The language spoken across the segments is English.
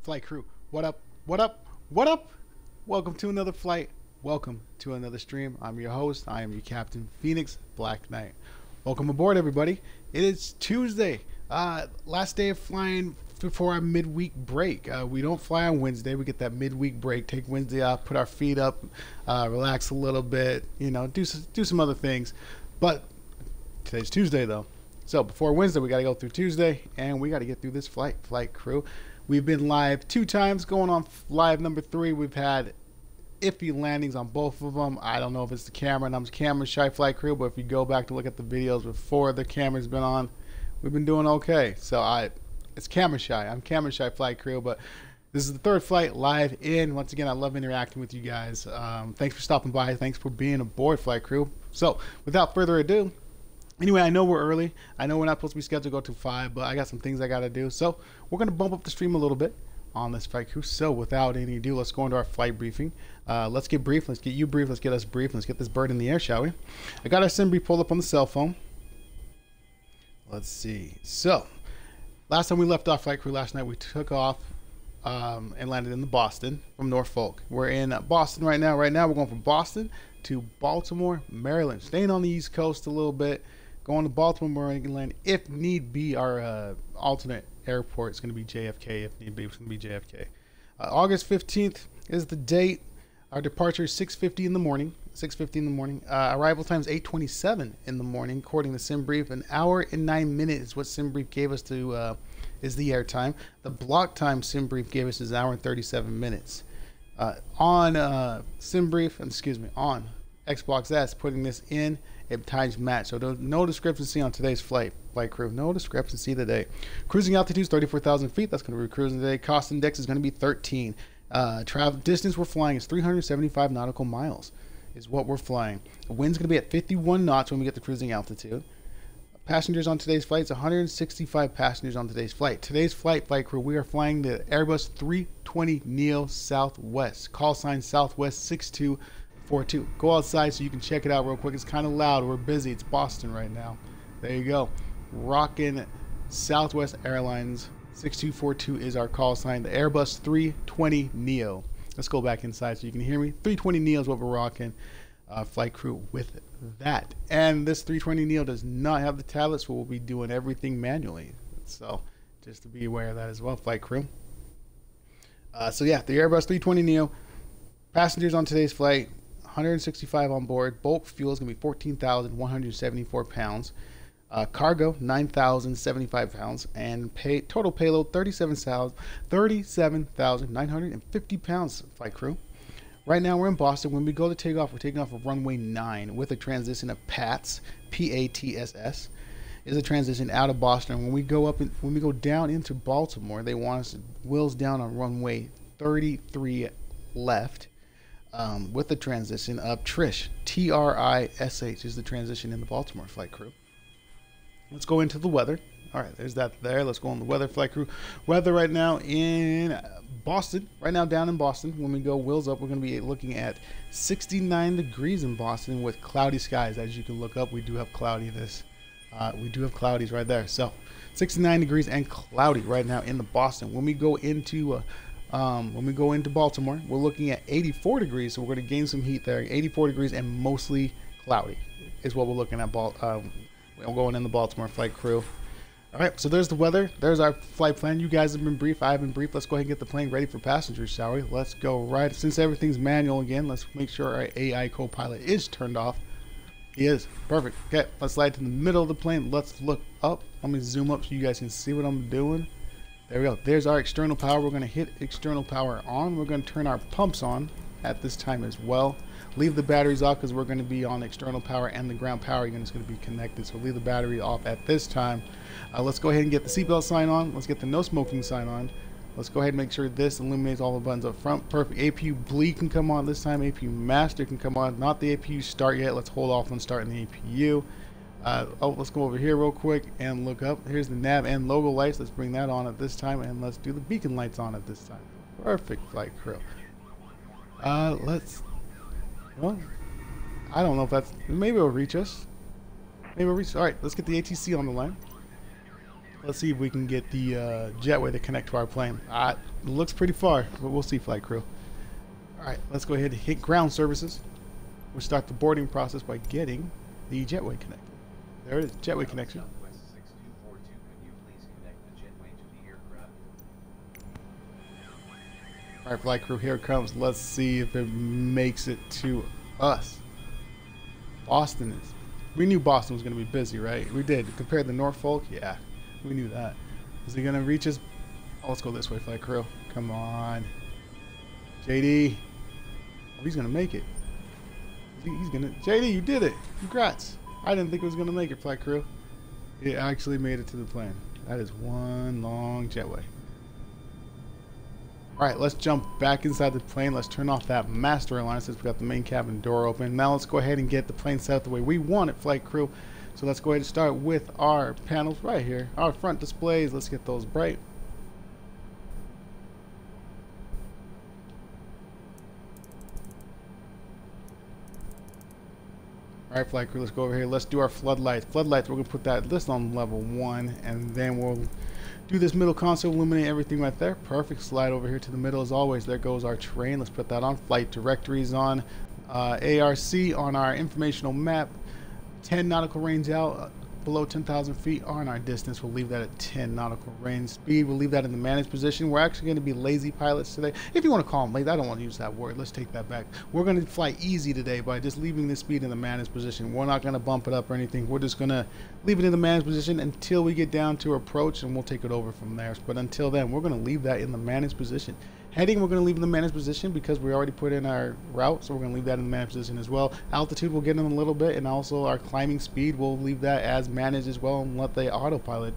Flight crew, what up? What up? What up? Welcome to another flight. Welcome to another stream. I'm your host. I am your captain, Phoenix Black Knight. Welcome aboard, everybody. It is Tuesday, last day of flying before our midweek break. We don't fly on Wednesday. We get that midweek break. Take Wednesday off, put our feet up, relax a little bit. You know, do some other things. But today's Tuesday, though. So before Wednesday, we got to go through Tuesday, and we got to get through this flight crew. We've been live 2 times, going on live number 3. We've had iffy landings on both of them. I don't know if it's the camera, and I'm camera shy flight crew, but if you go back to look at the videos before the camera's been on, we've been doing okay. So it's camera shy. I'm camera shy flight crew, but this is the 3rd flight live in. Once again, I love interacting with you guys. Thanks for stopping by. Thanks for being aboard, flight crew. So without further ado, anyway, I know we're early. I know we're not supposed to be scheduled to go to 5, but I got some things I got to do. So we're going to bump up the stream a little bit on this flight crew. So without any ado, let's go into our flight briefing. Let's get brief. Let's get you brief. Let's get us brief. Let's get this bird in the air, shall we? I got our sim brief pulled up on the cell phone. Let's see. So last time we left our flight crew last night, we took off and landed in Boston from Norfolk. We're in Boston right now. Right now, we're going from Boston to Baltimore, Maryland. Staying on the East Coast a little bit. Going to Baltimore, Maryland. If need be, our alternate airport is going to be JFK. If need be, it's going to be JFK. August 15th is the date. Our departure is 6:50 in the morning. 6:50 in the morning. Arrival time is 8:27 in the morning, according to SimBrief. An hour and 9 minutes is what SimBrief gave us to is the air time. The block time SimBrief gave us is an hour and 37 minutes. On SimBrief, on Xbox S, putting this in, it times match. So there's no discrepancy on today's flight crew. No discrepancy today. Cruising altitude is 34,000 feet. That's going to be cruising today. Cost index is going to be 13. Travel distance we're flying is 375 nautical miles is what we're flying. The wind's going to be at 51 knots when we get to cruising altitude. Passengers on today's flight is 165 passengers on today's flight. Today's flight crew, we are flying the Airbus 320neo Southwest. Call sign Southwest 6242. Go outside so you can check it out real quick. It's kind of loud. We're busy. It's Boston right now. There you go. Rockin' Southwest Airlines 6242 is our call sign. The Airbus 320neo. Let's go back inside so you can hear me. 320neo is what we're rocking. Flight crew with that. And this 320neo does not have the tablet, so we'll be doing everything manually. So just to be aware of that as well, flight crew. So yeah, the Airbus 320neo. Passengers on today's flight, 165 on board. Bulk fuel is going to be 14,174 pounds. Cargo, 9,075 pounds. And total payload, 37,950 pounds, flight crew. Right now we're in Boston. When we go to take off, we're taking off of runway 9 with a transition of PATS, P-A-T-S-S, is a transition out of Boston. When we go down into Baltimore, they want us to wheels down on runway 33 left with the transition of Trish, T-R-I-S-H is the transition in the Baltimore flight crew. Let's go into the weather. All right, there's that there. Let's go on the weather, flight crew. Weather right now in Boston. Right now down in Boston, when we go wheels up, we're going to be looking at 69 degrees in Boston with cloudy skies. As you can look up, we do have cloudiness. We do have cloudies right there. So 69 degrees and cloudy right now in the Boston. When we go into Baltimore, we're looking at 84 degrees. So we're going to gain some heat there. 84 degrees and mostly cloudy is what we're looking at. We're going in the Baltimore flight crew. All right, so there's the weather. There's our flight plan. You guys have been brief. I have been brief. Let's go ahead and get the plane ready for passengers, shall we? Let's go right. Since everything's manual again, let's make sure our AI co-pilot is turned off. He is. Perfect. Okay, let's slide to the middle of the plane. Let's look up. Let me zoom up so you guys can see what I'm doing. There we go. There's our external power. We're going to hit external power on. We're going to turn our pumps on at this time as well. Leave the batteries off because we're going to be on external power and the ground power is going to be connected. So leave the battery off at this time. Let's go ahead and get the seatbelt sign on. Let's get the no smoking sign on. Let's go ahead and make sure this illuminates all the buttons up front. Perfect. APU bleed can come on this time. APU master can come on. Not the APU start yet. Let's hold off on starting the APU. Let's go over here real quick and look up. Here's the nav and logo lights. Let's bring that on at this time, and let's do the beacon lights on at this time. Perfect, flight crew. Well, I don't know if that's, maybe it'll reach us. Maybe it'll reach. All right, let's get the ATC on the line. Let's see if we can get the jetway to connect to our plane. It looks pretty far, but we'll see, flight crew. All right, let's go ahead and hit ground services. We'll start the boarding process by getting the jetway connected. There it is, jetway connection. Southwest 6242, can you please connect the jetway to the aircraft? All right, flight crew, here it comes. Let's see if it makes it to us. Boston is. We knew Boston was going to be busy, right? We did. Compared to Norfolk, yeah, we knew that. Is he going to reach us? Oh, let's go this way, flight crew. Come on. JD. Oh, he's going to make it. He's going to... JD, you did it. Congrats. I didn't think it was going to make it, flight crew. It actually made it to the plane. That is one long jetway. Alright, let's jump back inside the plane. Let's turn off that master alarm since we got the main cabin door open. Now let's go ahead and get the plane set up the way we want it, flight crew. So let's go ahead and start with our panels right here. Our front displays, let's get those bright. Alright, flight crew, let's go over here. Let's do our floodlights. Floodlights, we're going to put that list on level 1, and then we'll do this middle console, illuminate everything right there. Perfect. Slide over here to the middle as always. There goes our train. Let's put that on. Flight directories on. ARC on our informational map. 10 nautical range out. Below 10,000 feet on our distance. We'll leave that at 10 nautical range. Speed, we'll leave that in the managed position. We're actually going to be lazy pilots today. If you want to call them lazy, I don't want to use that word. Let's take that back. We're going to fly easy today by just leaving the speed in the managed position. We're not going to bump it up or anything. We're just going to leave it in the managed position until we get down to approach, and we'll take it over from there. But until then, we're going to leave that in the managed position. Heading, we're going to leave in the managed position because we already put in our route, so we're going to leave that in the managed position as well. Altitude, we'll get in a little bit, and also our climbing speed, we'll leave that as managed as well and let the autopilot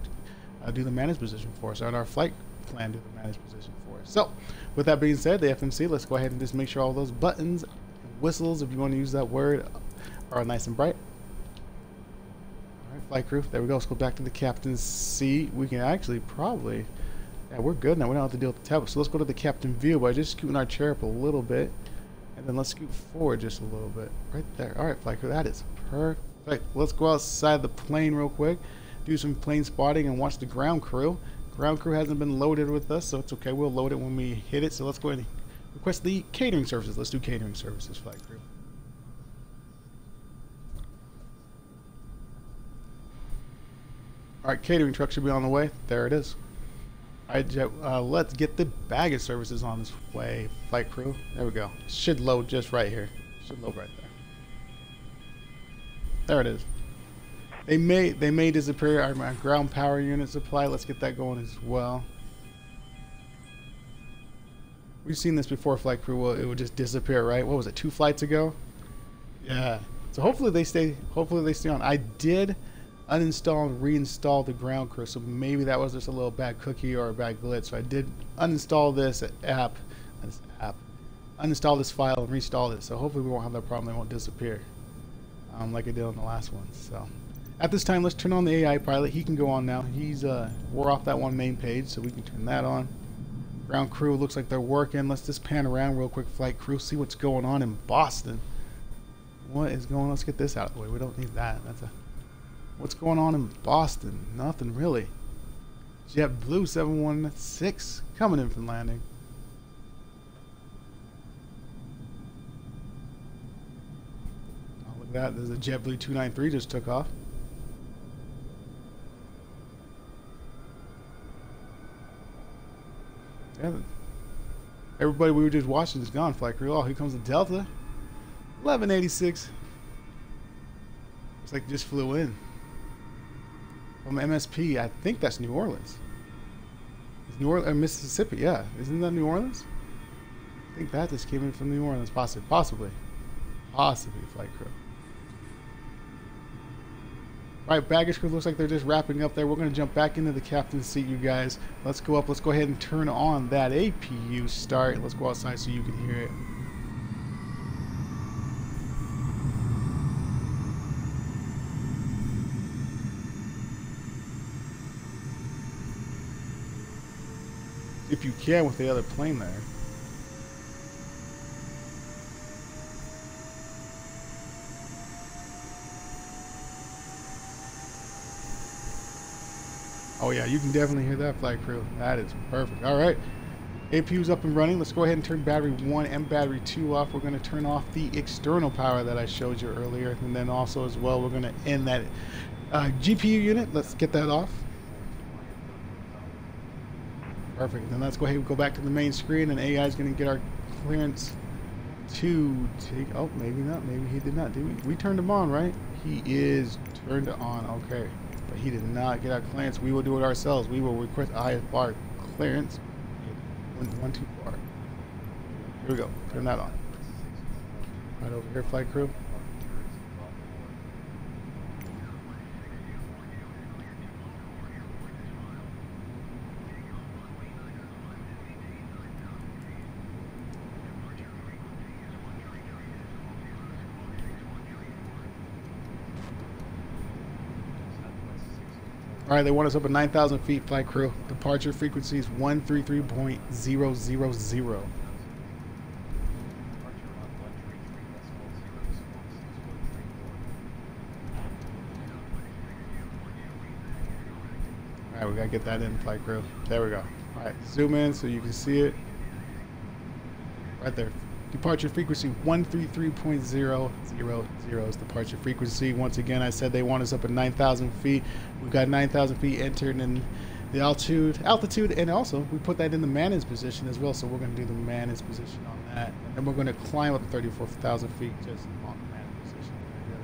do the managed position for us, and our flight plan do the managed position for us. So, with that being said, the FMC, let's go ahead and just make sure all those buttons, whistles, if you want to use that word, are nice and bright. All right, flight crew, there we go. Let's go back to the captain's seat. We can actually probably... Yeah, we're good now. We don't have to deal with the tablet. So let's go to the captain view by just scooting our chair up a little bit. And then let's scoot forward just a little bit. Right there. Alright, flight crew. That is perfect. Let's go outside the plane real quick. Do some plane spotting and watch the ground crew. Ground crew hasn't been loaded with us, so it's okay. We'll load it when we hit it. So let's go ahead and request the catering services. Let's do catering services, flight crew. Alright, catering truck should be on the way. There it is. Alright, let's get the baggage services on this way, flight crew. There we go. Should load just right here. Should load right there. There it is. They may disappear. Our ground power unit supply. Let's get that going as well. We've seen this before, flight crew. It would just disappear, right? What was it? 2 flights ago? Yeah. So hopefully they stay. Hopefully they stay on. I did uninstall and reinstall the ground crew, so maybe that was just a little bad cookie or a bad glitch. So I did uninstall this uninstall this file and reinstall it, so hopefully we won't have that problem. It won't disappear like I did on the last one. So at this time, let's turn on the AI pilot. He can go on now. He's we're off that one main page, so we can turn that on. Ground crew looks like they're working. Let's just pan around real quick, flight crew, see what's going on in Boston. What is going on? Let's get this out of the way. We don't need that. What's going on in Boston? Nothing really. JetBlue 716 coming in from landing. Oh, look at that. There's a JetBlue 293 just took off. Yeah. Everybody we were just watching is gone, flight crew. Oh, here comes the Delta. 1186. Looks like it just flew in. From MSP, I think that's New Orleans. It's New Orleans, Mississippi, yeah. Isn't that New Orleans? I think that just came in from New Orleans, possibly, flight crew. Right, baggage crew looks like they're just wrapping up there. We're going to jump back into the captain's seat, you guys. Let's go up. Let's go ahead and turn on that APU start. Let's go outside so you can hear it. If you can with the other plane there. Oh yeah, you can definitely hear that, flight crew. That is perfect. All right. APU's up and running. Let's go ahead and turn battery 1 and battery 2 off. We're going to turn off the external power that I showed you earlier. And then also as well, we're going to end that GPU unit. Let's get that off. Perfect. Then let's go ahead and go back to the main screen, and AI is going to get our clearance to take... Oh, maybe not. Maybe he did not. We turned him on, right? He is turned on. Okay. But he did not get our clearance. We will do it ourselves. We will request IFR clearance. One too far. Here we go. Turn that on. Right over here, flight crew. All right, they want us up at 9,000 feet, flight crew. Departure frequency is 133.000. All right, we gotta get that in, flight crew. There we go. All right, zoom in so you can see it. Right there. Departure frequency 133.000 is departure frequency. Once again, I said they want us up at 9,000 feet. We've got 9,000 feet entered in the altitude, and also we put that in the man-is position as well. So we're going to do the man-is position on that, and we're going to climb up to 34,000 feet just on the man-is position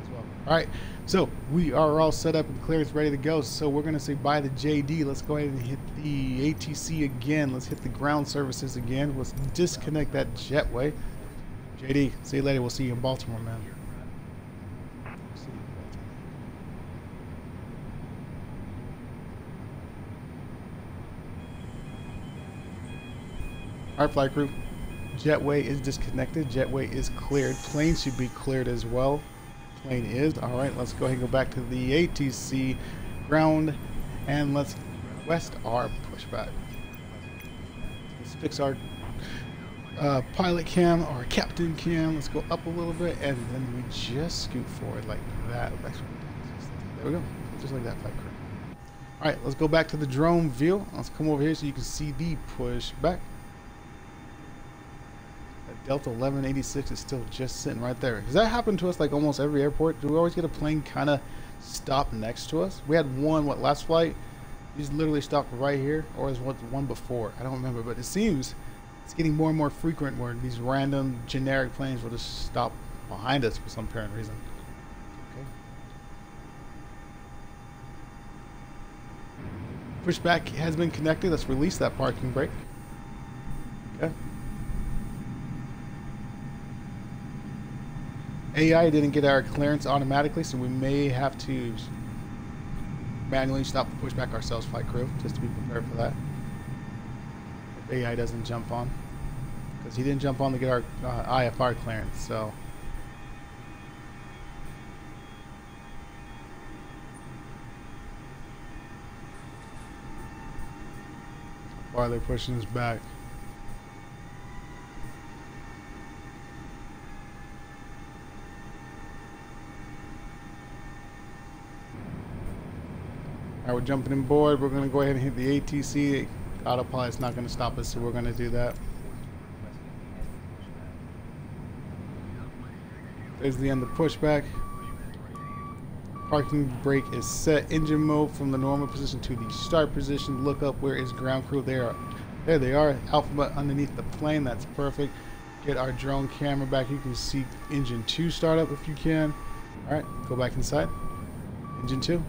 as well. All right, so we are all set up and clearance ready to go. So we're going to say bye to JD. Let's go ahead and hit the ATC again. Let's hit the ground services again. Let's disconnect that jetway. JD, see you later. We'll see you in Baltimore, man. All right, flight crew. Jetway is disconnected. Jetway is cleared. Plane should be cleared as well. Plane is. All right, let's go ahead and go back to the ATC ground, and let's request our pushback. Let's fix our pilot cam or captain cam. Let's go up a little bit, and then we just scoot forward like that. There we go, just like that, flight crew. All right, let's go back to the drone view. Let's come over here so you can see the pushback. That Delta 1186 is still just sitting right there. Does that happen to us like almost every airport? Do we always get a plane kind of stop next to us? We had one, last flight? He's literally stopped right here, or is one before? I don't remember, but it seems it's getting more and more frequent where these random generic planes will just stop behind us for some apparent reason. Okay. Pushback has been connected. Let's release that parking brake. Okay. AI didn't get our clearance automatically, so we may have to manually stop the pushback ourselves, flight crew, just to be prepared for that. AI doesn't jump on, because he didn't jump on to get our IFR clearance. So why they're pushing us back. All right, we're jumping in board. We're going to go ahead and hit the ATC. Autopilot's not going to stop us, so we're going to do that. There's the end of pushback. Parking brake is set. Engine mode from the normal position to the start position. Look up, where is ground crew? There they are. Alphabet underneath the plane. That's perfect. Get our drone camera back. You can see engine 2 start up if you can. All right, go back inside. Engine 2.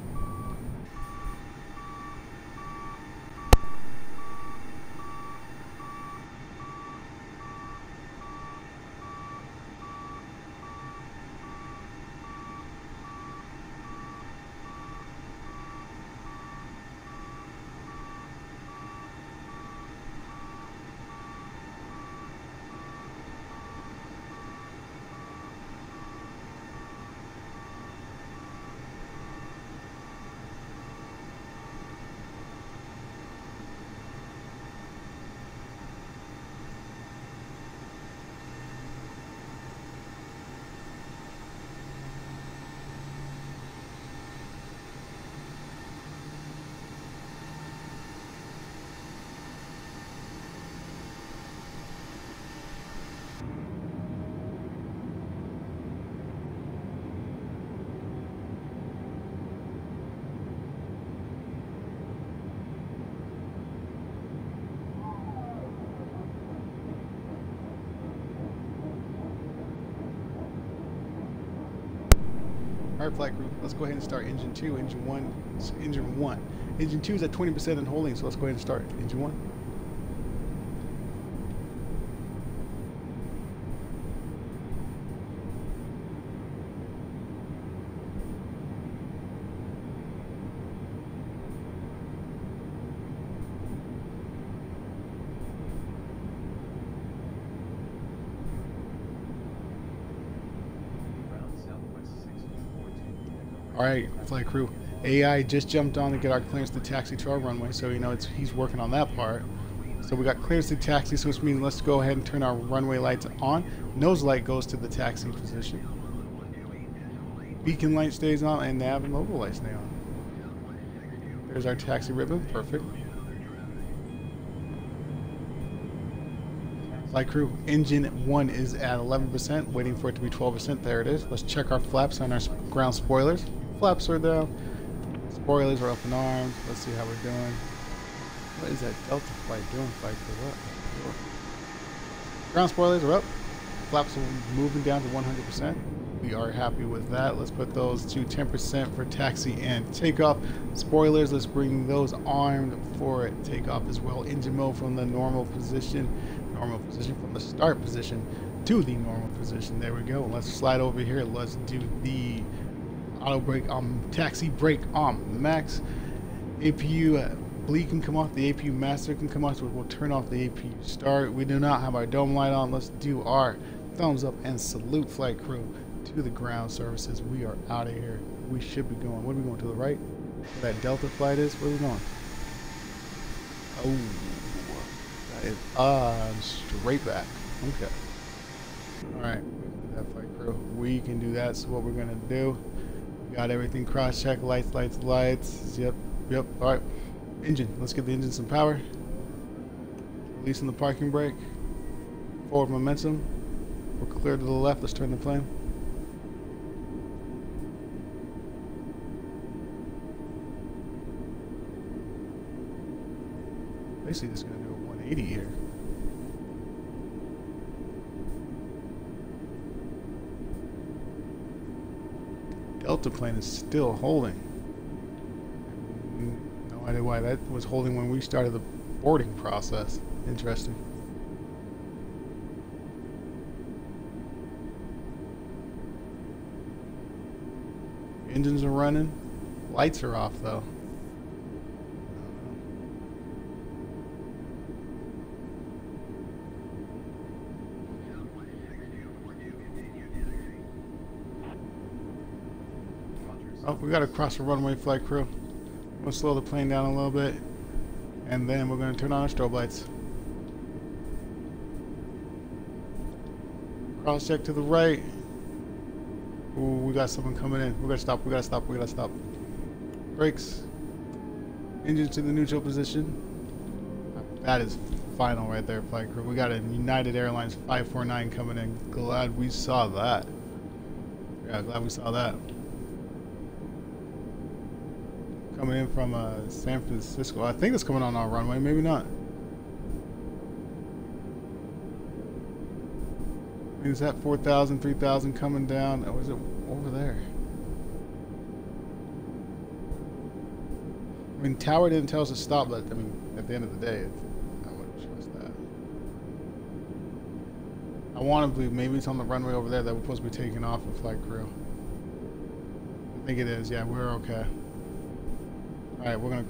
All right, flight crew, let's go ahead and start engine 2, engine 1, engine 1. Engine 2 is at 20% and holding, so let's go ahead and start engine 1. Ground Southwest 6242. Alright, flight crew. AI just jumped on to get our clearance to taxi to our runway, so you know he's working on that part. So we got clearance to taxi, so which means let's go ahead and turn our runway lights on. Nose light goes to the taxi position. Beacon light stays on, and nav and logo light stay on. There's our taxi ribbon, perfect. Flight crew, engine 1 is at 11%, waiting for it to be 12%. There it is. Let's check our flaps on our ground spoilers. Flaps are down. Spoilers are up and armed. Let's see how we're doing. What is that Delta flight doing, flight crew? What? Ground spoilers are up. Flaps are moving down to 100%. We are happy with that. Let's put those to 10% for taxi and takeoff. Spoilers, let's bring those armed for takeoff as well. Engine mode from the normal position from the start position to the normal position. There we go. Let's slide over here. Let's do the auto brake taxi brake on max. APU bleed can come off, the APU master can come off, so we'll turn off the APU start. We do not have our dome light on. Let's do our thumbs up and salute, flight crew, to the ground services. We are out of here. We should be going, what are we going, to the right? Where that Delta flight is? Where are we going? Oh, that is straight back. Okay. Alright, that flight crew. We can do that. So what we're gonna do, we got everything cross check, lights. Yep. Alright. Engine. Let's give the engine some power. Releasing the parking brake. Forward momentum. We're clear to the left. Let's turn the plane. Basically just gonna do a 180 here. Delta plane is still holding. No idea why that was holding when we started the boarding process. Interesting. Engines are running. Lights are off though. Oh, we got to cross the runway, flight crew. We'll slow the plane down a little bit, and then we're going to turn on our strobe lights. Cross check to the right. Ooh, we got someone coming in. We gotta stop. Brakes. Engines to the neutral position. That is final right there, flight crew. We got a United Airlines 549 coming in. Glad we saw that. Yeah, glad we saw that. Coming in from San Francisco. I think it's coming on our runway, maybe not. Is that 4,000, 3,000 coming down? Or is it over there? I mean, tower didn't tell us to stop, but I mean, at the end of the day, I wouldn't trust that. I want to believe maybe it's on the runway over there that we're supposed to be taking off with flight crew. I think it is. Yeah, we're okay. Alright, we're gonna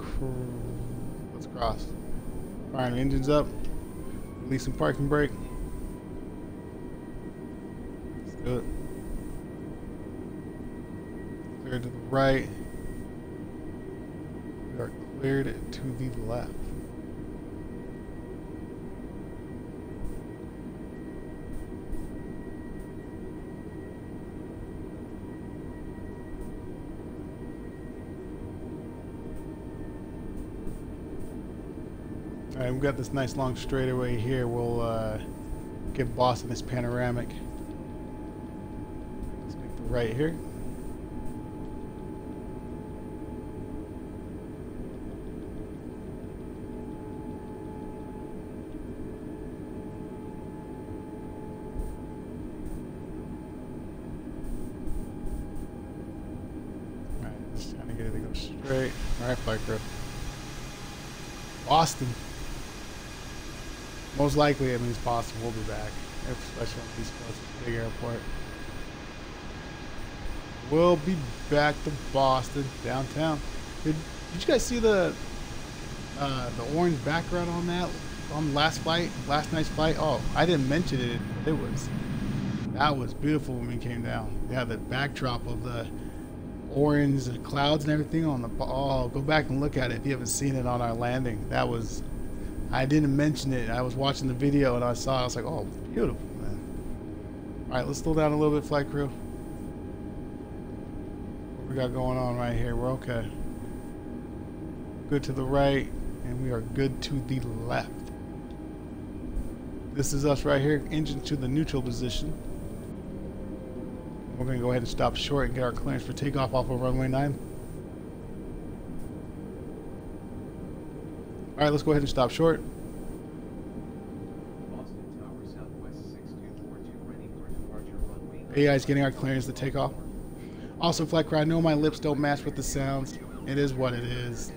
let's cross. Alright, engines up. Releasing parking brake. Let's do it. Clear to the right. We are cleared to the left. Alright, we've got this nice long straightaway here. We'll give Boston this panoramic. Let's make the right here. straight. Alright, flight crew. Boston. Most likely it means Boston will be back. Especially on the East Coast, it's a big airport. We'll be back to Boston, downtown. Did you guys see the orange background on that on last night's flight? Oh, I didn't mention it. That was beautiful when we came down. Yeah, the backdrop of the orange clouds and everything on the. Oh, go back and look at it if you haven't seen it on our landing. That was. I didn't mention it. I was watching the video and I saw it. I was like, oh, beautiful, man. All right, let's slow down a little bit, flight crew. What we got going on right here? We're okay. Good to the right, and we are good to the left. This is us right here, engine to the neutral position. We're going to go ahead and stop short and get our clearance for takeoff off of runway 9. Alright, let's go ahead and stop short. Boston Tower, Southwest 6242, ready for departure runway. AI is getting our clearance to take off. Also, flight crew, I know my lips don't match with the sounds. It is what it is.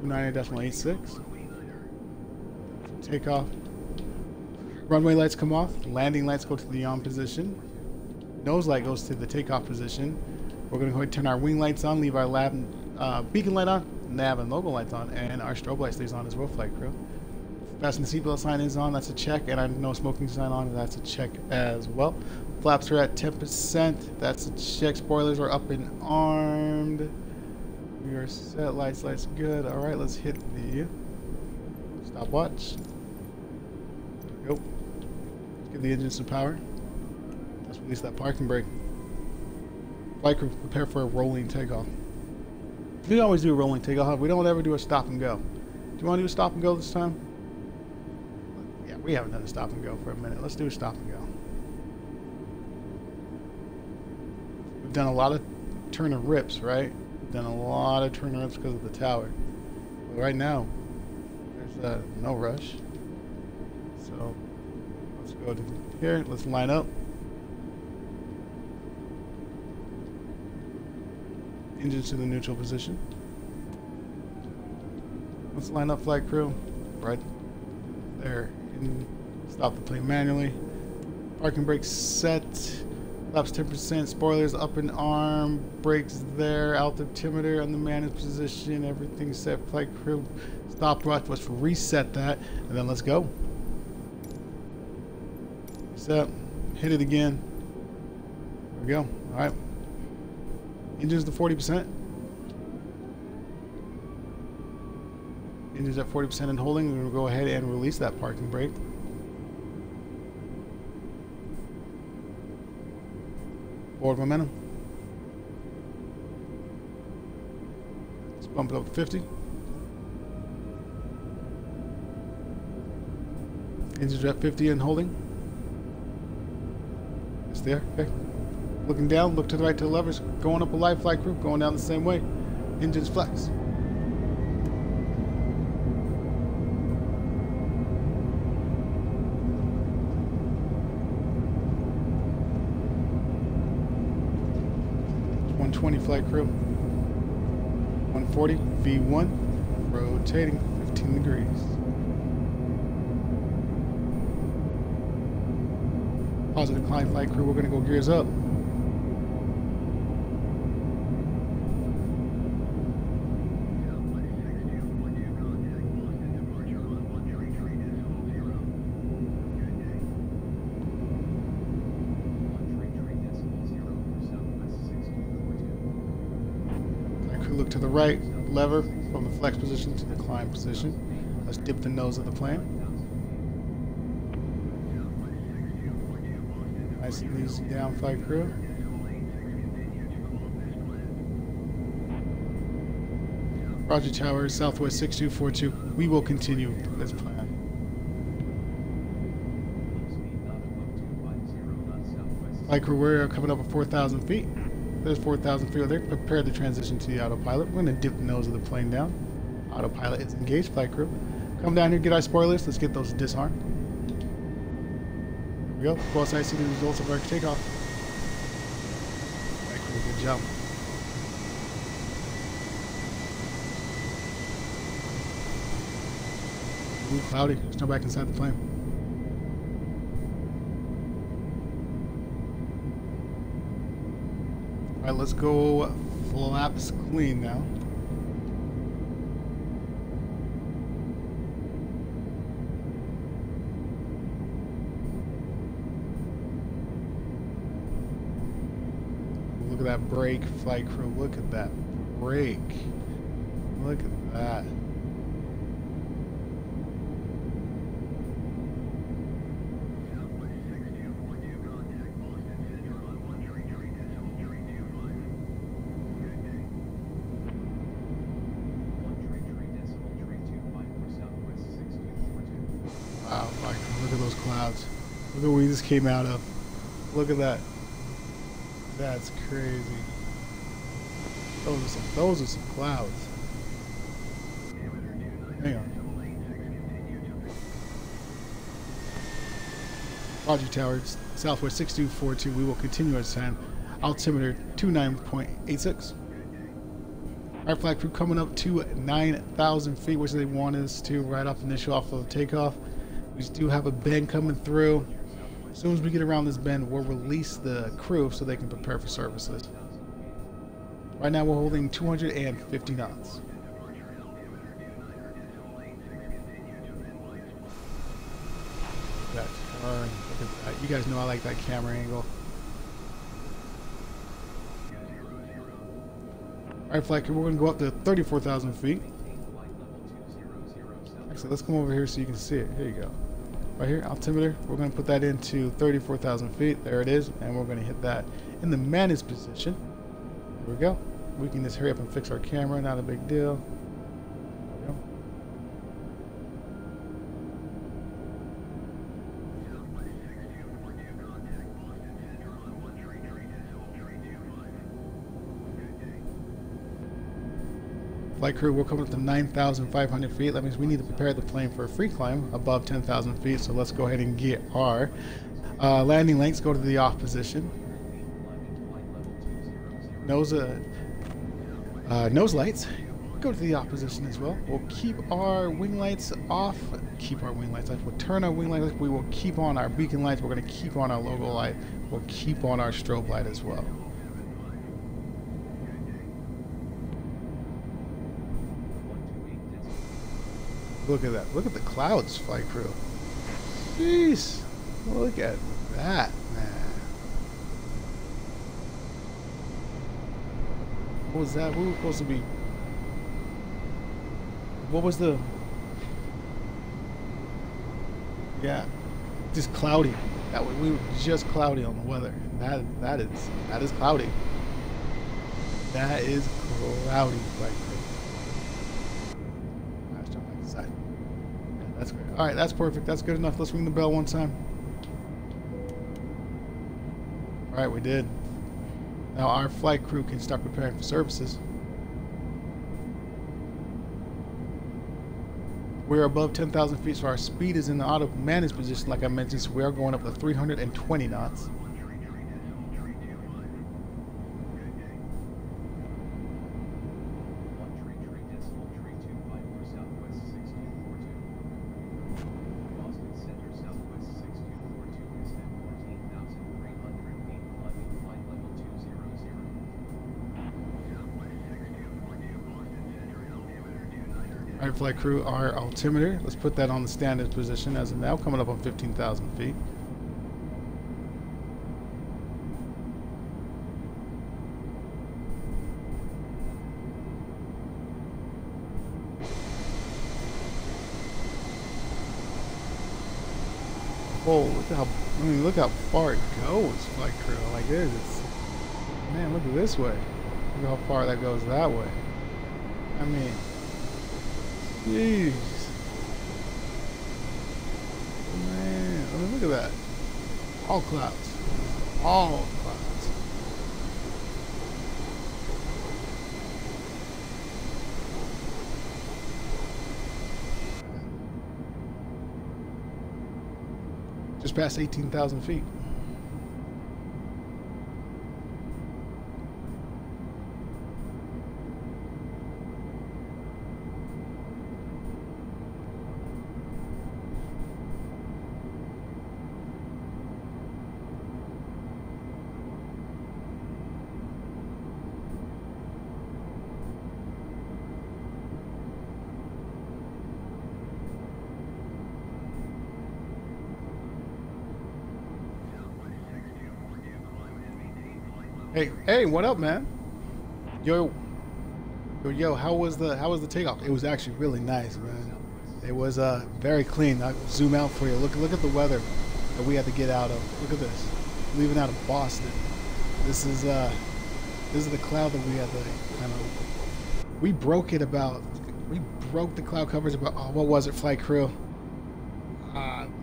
290.86. Takeoff. Runway lights come off. Landing lights go to the on position. Nose light goes to the takeoff position. We're going to go ahead and turn our wing lights on, leave our beacon light on, nav and logo lights on, and our strobe light stays on as well, flight crew. Fasten seatbelt sign is on, that's a check, and our no smoking sign on, that's a check as well. Flaps are at 10%, that's a check. Spoilers are up and armed. We are set, lights good. Alright, let's hit the stopwatch. There we go. Give the engine some power. Let's release that parking brake. Flight crew, prepare for a rolling takeoff. We always do a rolling takeoff. We don't ever do a stop and go. Do you want to do a stop and go this time? Yeah, we haven't done a stop and go for a minute. Let's do a stop and go. We've done a lot of turn and rips, right? We've done a lot of turn and rips because of the tower. But right now, there's no rush. So let's go to here. Let's line up. Engines to the neutral position. Let's line up, flight crew. Right there. And stop the plane manually. Parking brakes set. Flaps 10%. Spoilers up and arm. Brakes there. Altimeter on the managed position. Everything set. Flight crew. Stopwatch. Let's reset that. And then let's go. Set. Hit it again. There we go. Alright. Engines to 40%. Engines at 40% and holding. We're going to go ahead and release that parking brake. Forward momentum. Let's bump it up to 50. Engines at 50 and holding. It's there. Okay. Looking down, look to the right to the levers. Going up a live flight crew, going down the same way. Engines flex. It's 120 flight crew. 140 V1, rotating 15 degrees. Positive climb flight crew, we're going to go gears up. Look to the right, lever from the flex position to the climb position. Let's dip the nose of the plane. Nice and easy down, flight crew. Roger Tower, Southwest 6242. We will continue as planned. Flight crew, we're coming up at 4,000 feet. There's 4,000 feet there. Prepare to transition to the autopilot. We're going to dip the nose of the plane down. Autopilot is engaged, flight crew. Come down here, get our spoilers. Let's get those disarmed. There we go. Go outside, see the results of our takeoff. Flight crew a good jump. Ooh, cloudy. Let's jump back inside the plane. Alright, let's go flaps clean now. Look at that brake, flight crew. Look at that brake. Look at that. Wow, look at those clouds. Look at where we just came out of. Look at that. That's crazy. Those are some clouds. Hang on. Roger Tower, Southwest 6242. We will continue our descent. Altimeter 29.86. Our flight crew coming up to 9,000 feet, which they want us to right off initial offload takeoff. We do have a bend coming through. As soon as we get around this bend, we'll release the crew so they can prepare for services. Right now we're holding 250 knots. Look at that. You guys know I like that camera angle. Alright, flight crew, we're going to go up to 34,000 feet. Actually, let's come over here so you can see it. Here you go. Right here, altimeter, we're going to put that into 34,000 feet. There it is. And we're going to hit that in the managed position. There we go. We can just hurry up and fix our camera. Not a big deal. There we go. Flight crew, we're coming up to 9,500 feet. That means we need to prepare the plane for a free climb above 10,000 feet. So let's go ahead and get our landing legs. Go to the off position. Nose lights. Go to the off position as well. We'll keep our wing lights off. Keep our wing lights off. We'll turn our wing lights off. We will keep on our beacon lights. We're going to keep on our logo light. We'll keep on our strobe light as well. Look at that. Look at the clouds, flight crew. Jeez. Look at that, man. What was that? We were supposed to be... What was the... Yeah. Just cloudy. That way we were just cloudy on the weather. That is cloudy. That is cloudy, flight crew. That's great. Alright, that's perfect. That's good enough. Let's ring the bell one time. Alright, we did. Now our flight crew can start preparing for services. We're above 10,000 feet, so our speed is in the auto managed position, like I mentioned, so we are going up to 320 knots. Alright, flight crew, our altimeter, let's put that on the standard position as of now, coming up on 15,000 feet. Oh, look how far it goes, flight crew, like this. Man, look at this way. Look how far that goes that way. I mean, jeez. Man, I mean, look at that. All clouds. All clouds. Just past 18,000 feet. Hey, what up, man? Yo, yo, how was the takeoff? It was actually really nice, man. It was very clean. I zoom out for you. Look at the weather that we had to get out of. Look at this. Leaving out of Boston. This is the cloud that we had to kind of. We broke the cloud coverage about, oh, what was it, flight crew?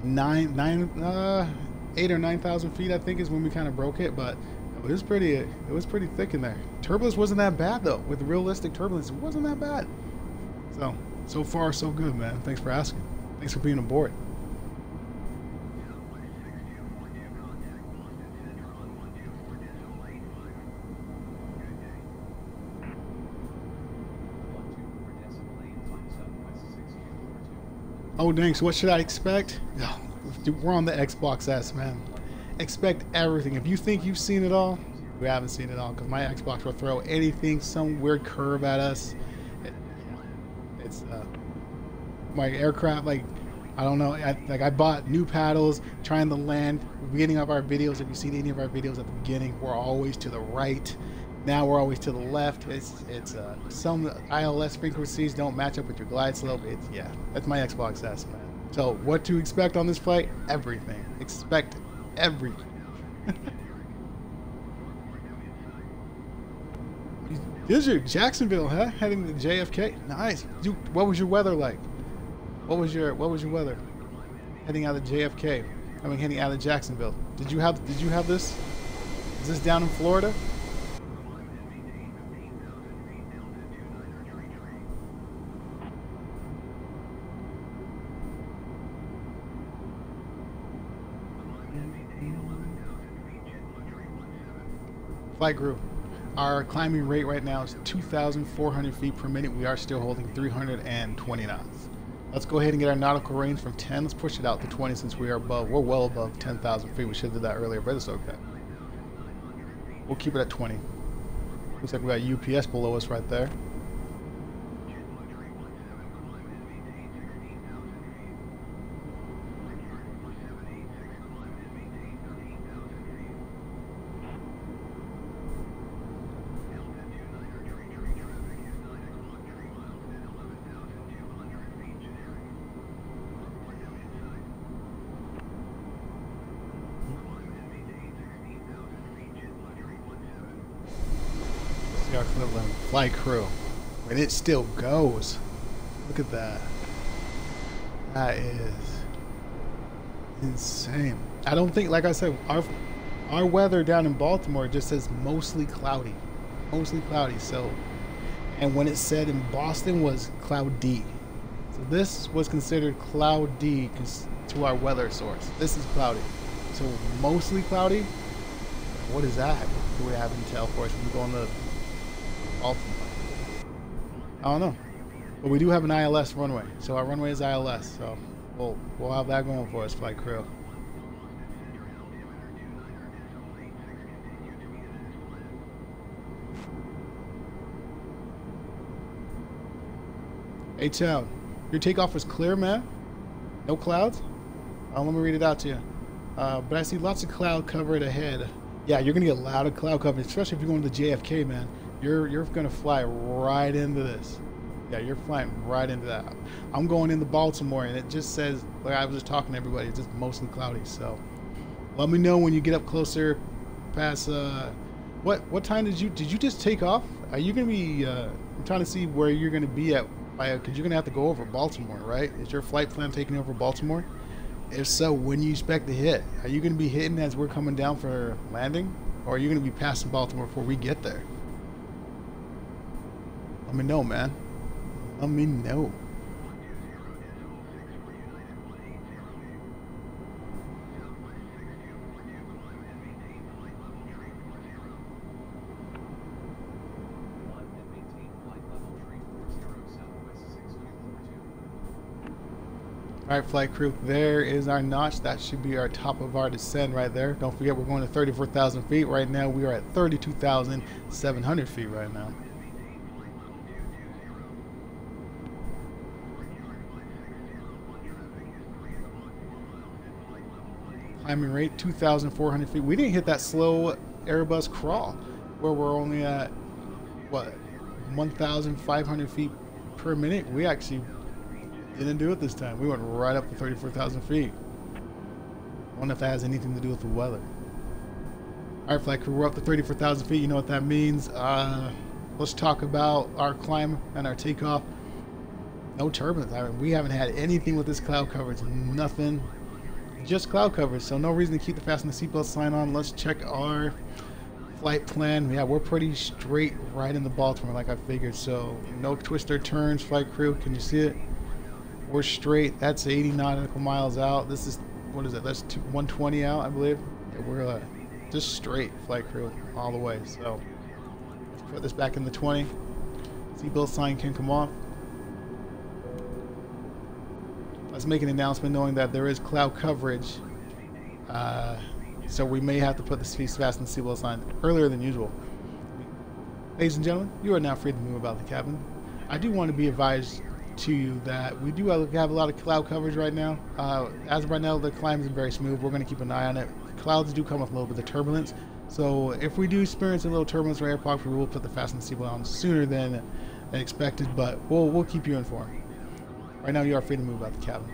Nine 8 or 9,000 feet, I think, is when we kind of broke it, but it was pretty thick in there. Turbulence wasn't that bad though. With realistic turbulence, it wasn't that bad. So far so good, man. Thanks for asking. Thanks for being aboard. Oh dang, so what should I expect? Oh, dude, we're on the Xbox S, man. Expect everything. If you think you've seen it all, we haven't seen it all, because my Xbox will throw anything, some weird curve at us. It's my aircraft, like, I don't know, I bought new paddles trying to land. Beginning of our videos, if you've seen any of our videos at the beginning, we're always to the right. Now we're always to the left. It's some ILS frequencies don't match up with your glide slope. Yeah, that's my Xbox S, man. So what to expect on this flight? Everything. Expect everything. This is Jacksonville, huh? Heading to JFK. Nice. Dude, what was your weather like? What was your weather? Heading out of JFK. I mean, heading out of Jacksonville. Did you have this? Is this down in Florida? Flight crew. Our climbing rate right now is 2,400 feet per minute. We are still holding 320 knots. Let's go ahead and get our nautical range from 10. Let's push it out to 20 since we're well above 10,000 feet. We should have did that earlier, but it's okay. We'll keep it at 20. Looks like we got UPS below us right there. Our equivalent flight crew, and it still goes. Look at that. That is insane. I don't think, like I said, our weather down in Baltimore just says mostly cloudy, So, and when it said in Boston was cloudy, so this was considered cloudy to our weather source. This is cloudy, so mostly cloudy. What is that? Do we have intel for us when we go on the Baltimore? I don't know, but we do have an ILS runway, so our runway is ILS, so we'll have that going for us, flight crew. Hey town, your takeoff was clear, man. No clouds. Let me read it out to you. But I see lots of cloud cover ahead. Yeah, you're gonna get a lot of cloud coverage, especially if you're going to JFK, man. You're gonna fly right into this. Yeah, you're flying right into that. I'm going into Baltimore, and it just says, like I was just talking to everybody, it's just mostly cloudy. So let me know when you get up closer, past. What time did you just take off? Are you gonna be? I'm trying to see where you're gonna be at, because you're gonna have to go over Baltimore, right? Is your flight plan taking over Baltimore? If so, when you expect to hit? Are you gonna be hitting as we're coming down for landing, or are you gonna be passing Baltimore before we get there? Let me know, man. Let me know. Alright, flight crew, there is our notch. That should be our top of our descent right there. Don't forget, we're going to 34,000 feet. Right now, we are at 32,700 feet right now. Climbing rate 2,400 feet. We didn't hit that slow Airbus crawl. where we're only at, what, 1,500 feet per minute. We actually didn't do it this time. We went right up to 34,000 feet. I wonder if that has anything to do with the weather. All right, flight crew, we're up to 34,000 feet. You know what that means. Let's talk about our climb and our takeoff. No turbulence. I mean, we haven't had anything with this cloud coverage. Nothing. Just cloud coverage. So no reason to keep the fasten the seatbelt sign on. Let's check our flight plan. Yeah, we're pretty straight right into Baltimore like I figured. So no twists or turns, flight crew. Can you see it? We're straight. That's 80 nautical miles out. This is, what is it? That's 120 out, I believe. Yeah, we're just straight, flight crew, all the way. So let's put this back in the 20. Seatbelt sign can come off. Let's make an announcement knowing that there is cloud coverage. So we may have to put the fasten seatbelt sign earlier than usual. Ladies and gentlemen, you are now free to move about the cabin. I do want to be advised to you that we do have a lot of cloud coverage right now. As of right now, the climb is very smooth. We're going to keep an eye on it. Clouds do come with a little bit of turbulence. So if we do experience a little turbulence or air pocket, we will put the fasten seatbelt on sooner than expected, but we'll keep you informed. Right now, you are free to move about the cabin.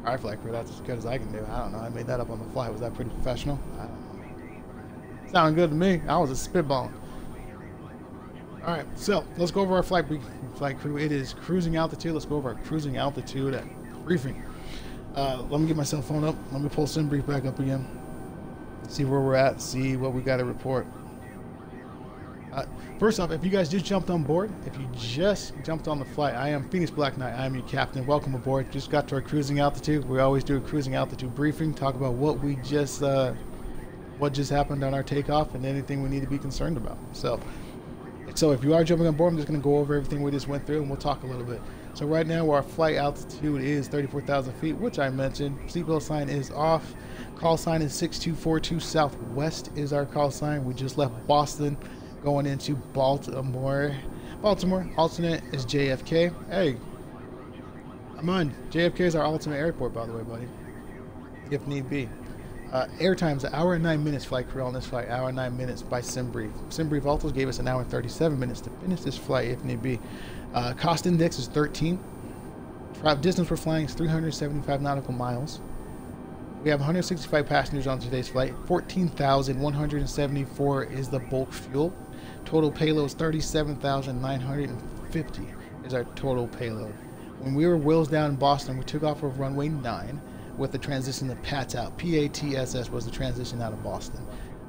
All right, flight crew, that's as good as I can do. I don't know. I made that up on the fly. Was that pretty professional? I don't know. Sounded good to me. I was just spitballing. All right, so let's go over our flight crew. It is cruising altitude. Let's go over our cruising altitude briefing. Let me get my cell phone up. Let me pull SimBrief back up again. See where we're at. See what we got to report. First off, if you guys just jumped on board, if you just jumped on the flight, I am Phoenix Black Knight. I am your captain. Welcome aboard. Just got to our cruising altitude. We always do a cruising altitude briefing. Talk about what just happened on our takeoff and anything we need to be concerned about. So if you are jumping on board, I'm just going to go over everything we just went through and we'll talk a little bit. So right now our flight altitude is 34,000 feet, which I mentioned. Seatbelt sign is off. Call sign is 6242 Southwest is our call sign. We just left Boston. Going into Baltimore. Alternate is JFK. Hey, I'm on. JFK is our ultimate airport, by the way, buddy. If need be. Airtime's an hour and 9 minutes flight crew on this flight. Hour and 9 minutes by SimBrief. SimBrief also gave us an hour and 37 minutes to finish this flight if need be. Cost index is 13. Distance we're flying is 375 nautical miles. We have 165 passengers on today's flight. 14,174 is the bulk fuel. Total payload is 37,950 is our total payload. When we were wheels down in Boston, we took off of runway 9 with the transition to PATS out. PATSS was the transition out of Boston.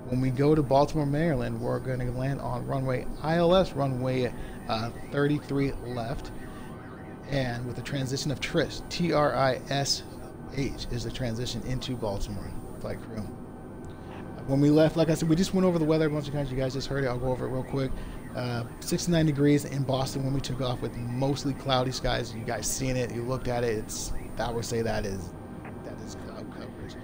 When we go to Baltimore, Maryland, we're going to land on runway ILS, runway 33 left, and with the transition of TRIS, TRISH is the transition into Baltimore, flight crew. When we left, like I said, we just went over the weather a bunch of times. You guys just heard it. I'll go over it real quick. 69 degrees in Boston when we took off with mostly cloudy skies. You guys seen it. You looked at it. I would say that is cloud coverage.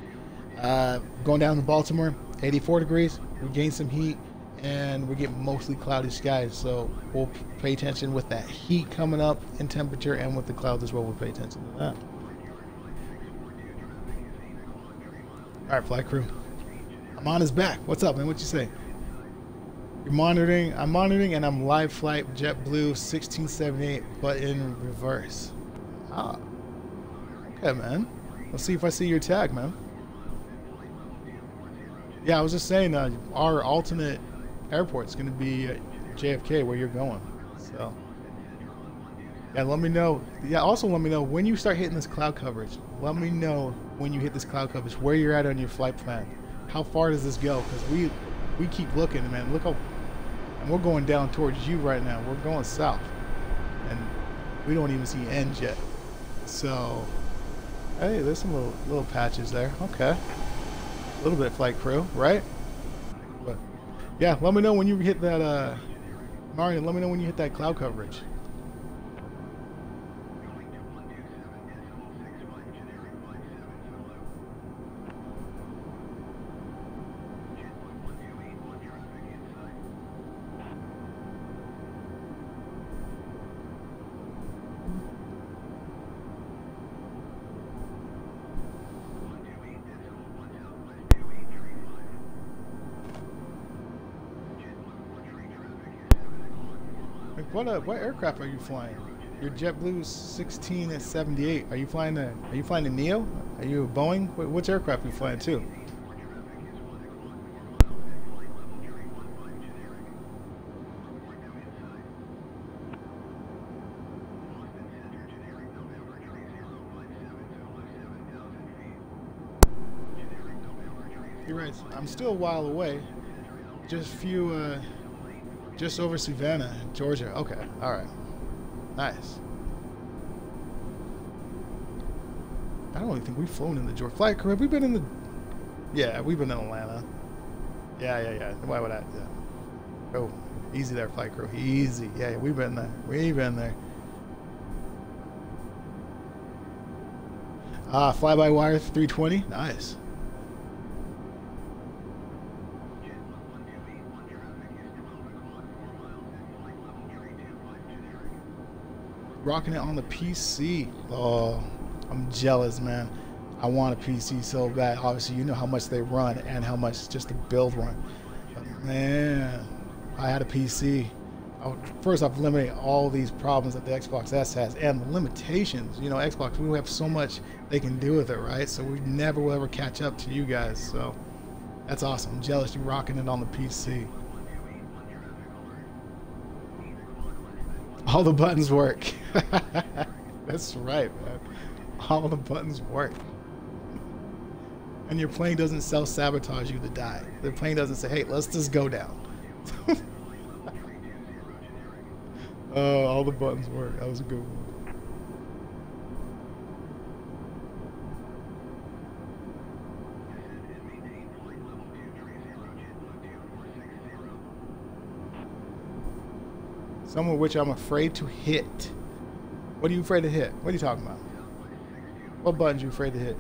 Going down to Baltimore, 84 degrees. We gained some heat, and we get mostly cloudy skies. So we'll pay attention with that heat coming up in temperature and with the clouds as well. We'll pay attention to that. All right, flight crew. I'm on his back. What's up, man? What you say? You're monitoring. I'm monitoring, and I'm live flight JetBlue 1678, but in reverse. Ah. Okay, man. Let's see if I see your tag, man. Yeah, I was just saying, our alternate airport is going to be JFK, where you're going. So, yeah, let me know. Yeah, also let me know when you start hitting this cloud coverage. Let me know when you hit this cloud coverage, where you're at on your flight plan. How far does this go? Because we keep looking, man. Look how, and we're going down towards you right now. We're going south, and we don't even see ends yet. So, hey, there's some little patches there. Okay, a little bit flight crew, right? But yeah, let me know when you hit that. Mario, let me know when you hit that cloud coverage. What aircraft are you flying? Your JetBlue 16 and 78. Are you flying the Neo? Are you a Boeing? Which aircraft are you flying to? You're right. I'm still a while away. Just over Savannah, Georgia. Okay. All right. Nice. I don't even think we've flown in the Georgia flight crew. Have we been in the? Yeah, we've been in Atlanta. Yeah. Why would I? Yeah. Oh, easy there, flight crew. Easy. Yeah, we've been there. We've been there. Fly-by-wire 320. Nice. Rocking it on the PC. Oh, I'm jealous, man. I want a PC so bad. Obviously, you know how much they run and how much just to build one. But man, I had a PC. First off, eliminate all these problems that the Xbox S has and the limitations. You know, Xbox, we have so much they can do with it, right? So we never will ever catch up to you guys. So that's awesome. I'm jealous you're rocking it on the PC. All the buttons work. That's right, man. All the buttons work. And your plane doesn't self-sabotage you to die. The plane doesn't say, hey, let's just go down. Oh, all the buttons work. That was a good one. Some of which I'm afraid to hit. What are you afraid to hit? What are you talking about? What buttons are you afraid to hit?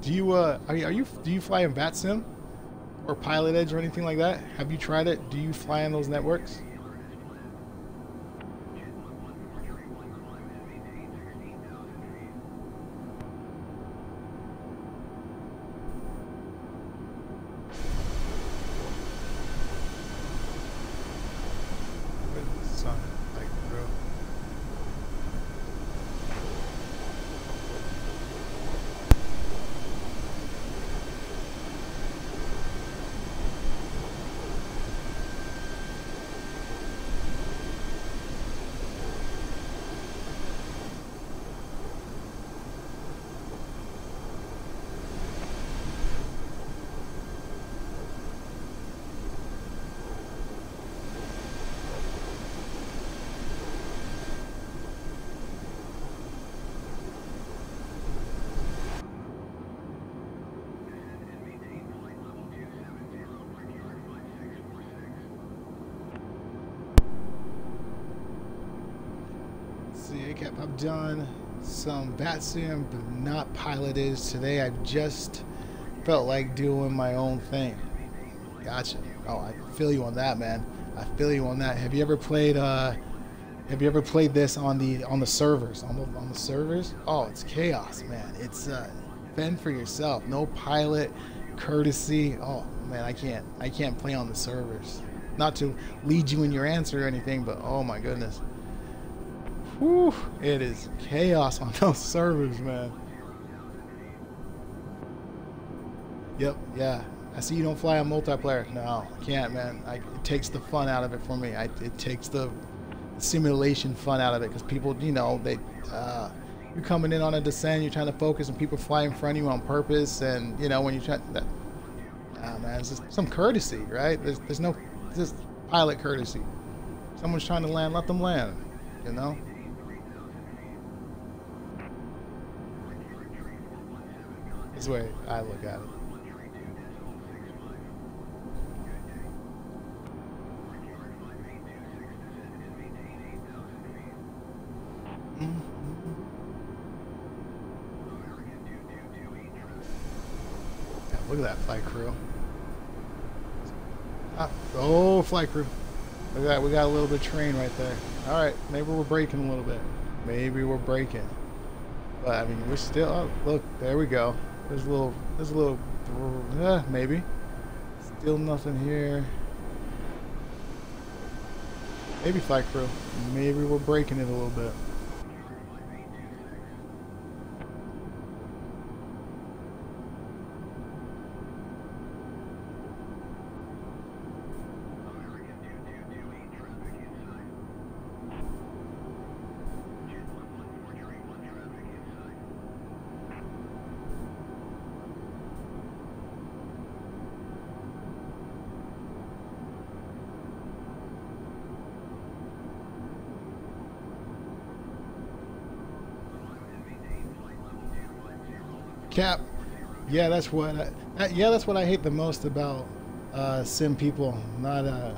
Do you do you fly in VATSIM or Pilot Edge or anything like that? Have you tried it? Do you fly on those networks? I've done some VATSIM, but not piloted. Today I just felt like doing my own thing. Gotcha. Oh, I feel you on that, man. I feel you on that. Have you ever played this on the servers? On the servers? Oh, it's chaos, man. It's fend for yourself. No pilot courtesy. Oh man, I can't play on the servers. Not to lead you in your answer or anything, but oh my goodness. Whew, it is chaos on those servers, man. Yep, yeah. I see you don't fly on multiplayer. No, I can't, man. It takes the fun out of it for me. It takes the simulation fun out of it because people, you know, you're coming in on a descent, you're trying to focus, and people fly in front of you on purpose, and you know when you try that. Man, it's just some courtesy, right? There's no just pilot courtesy. Someone's trying to land, let them land. You know. That's the way I look at it. Yeah, look at that flight crew. Oh, flight crew. Look at that. We got a little bit of train right there. All right, maybe we're braking a little bit. maybe we're breaking. But I mean, we're still. Oh, look, there we go. There's a little. Maybe. Still nothing here. Maybe flight crew. Maybe we're breaking it a little bit. Cap. Yeah, that's what. That's what I hate the most about sim people. Not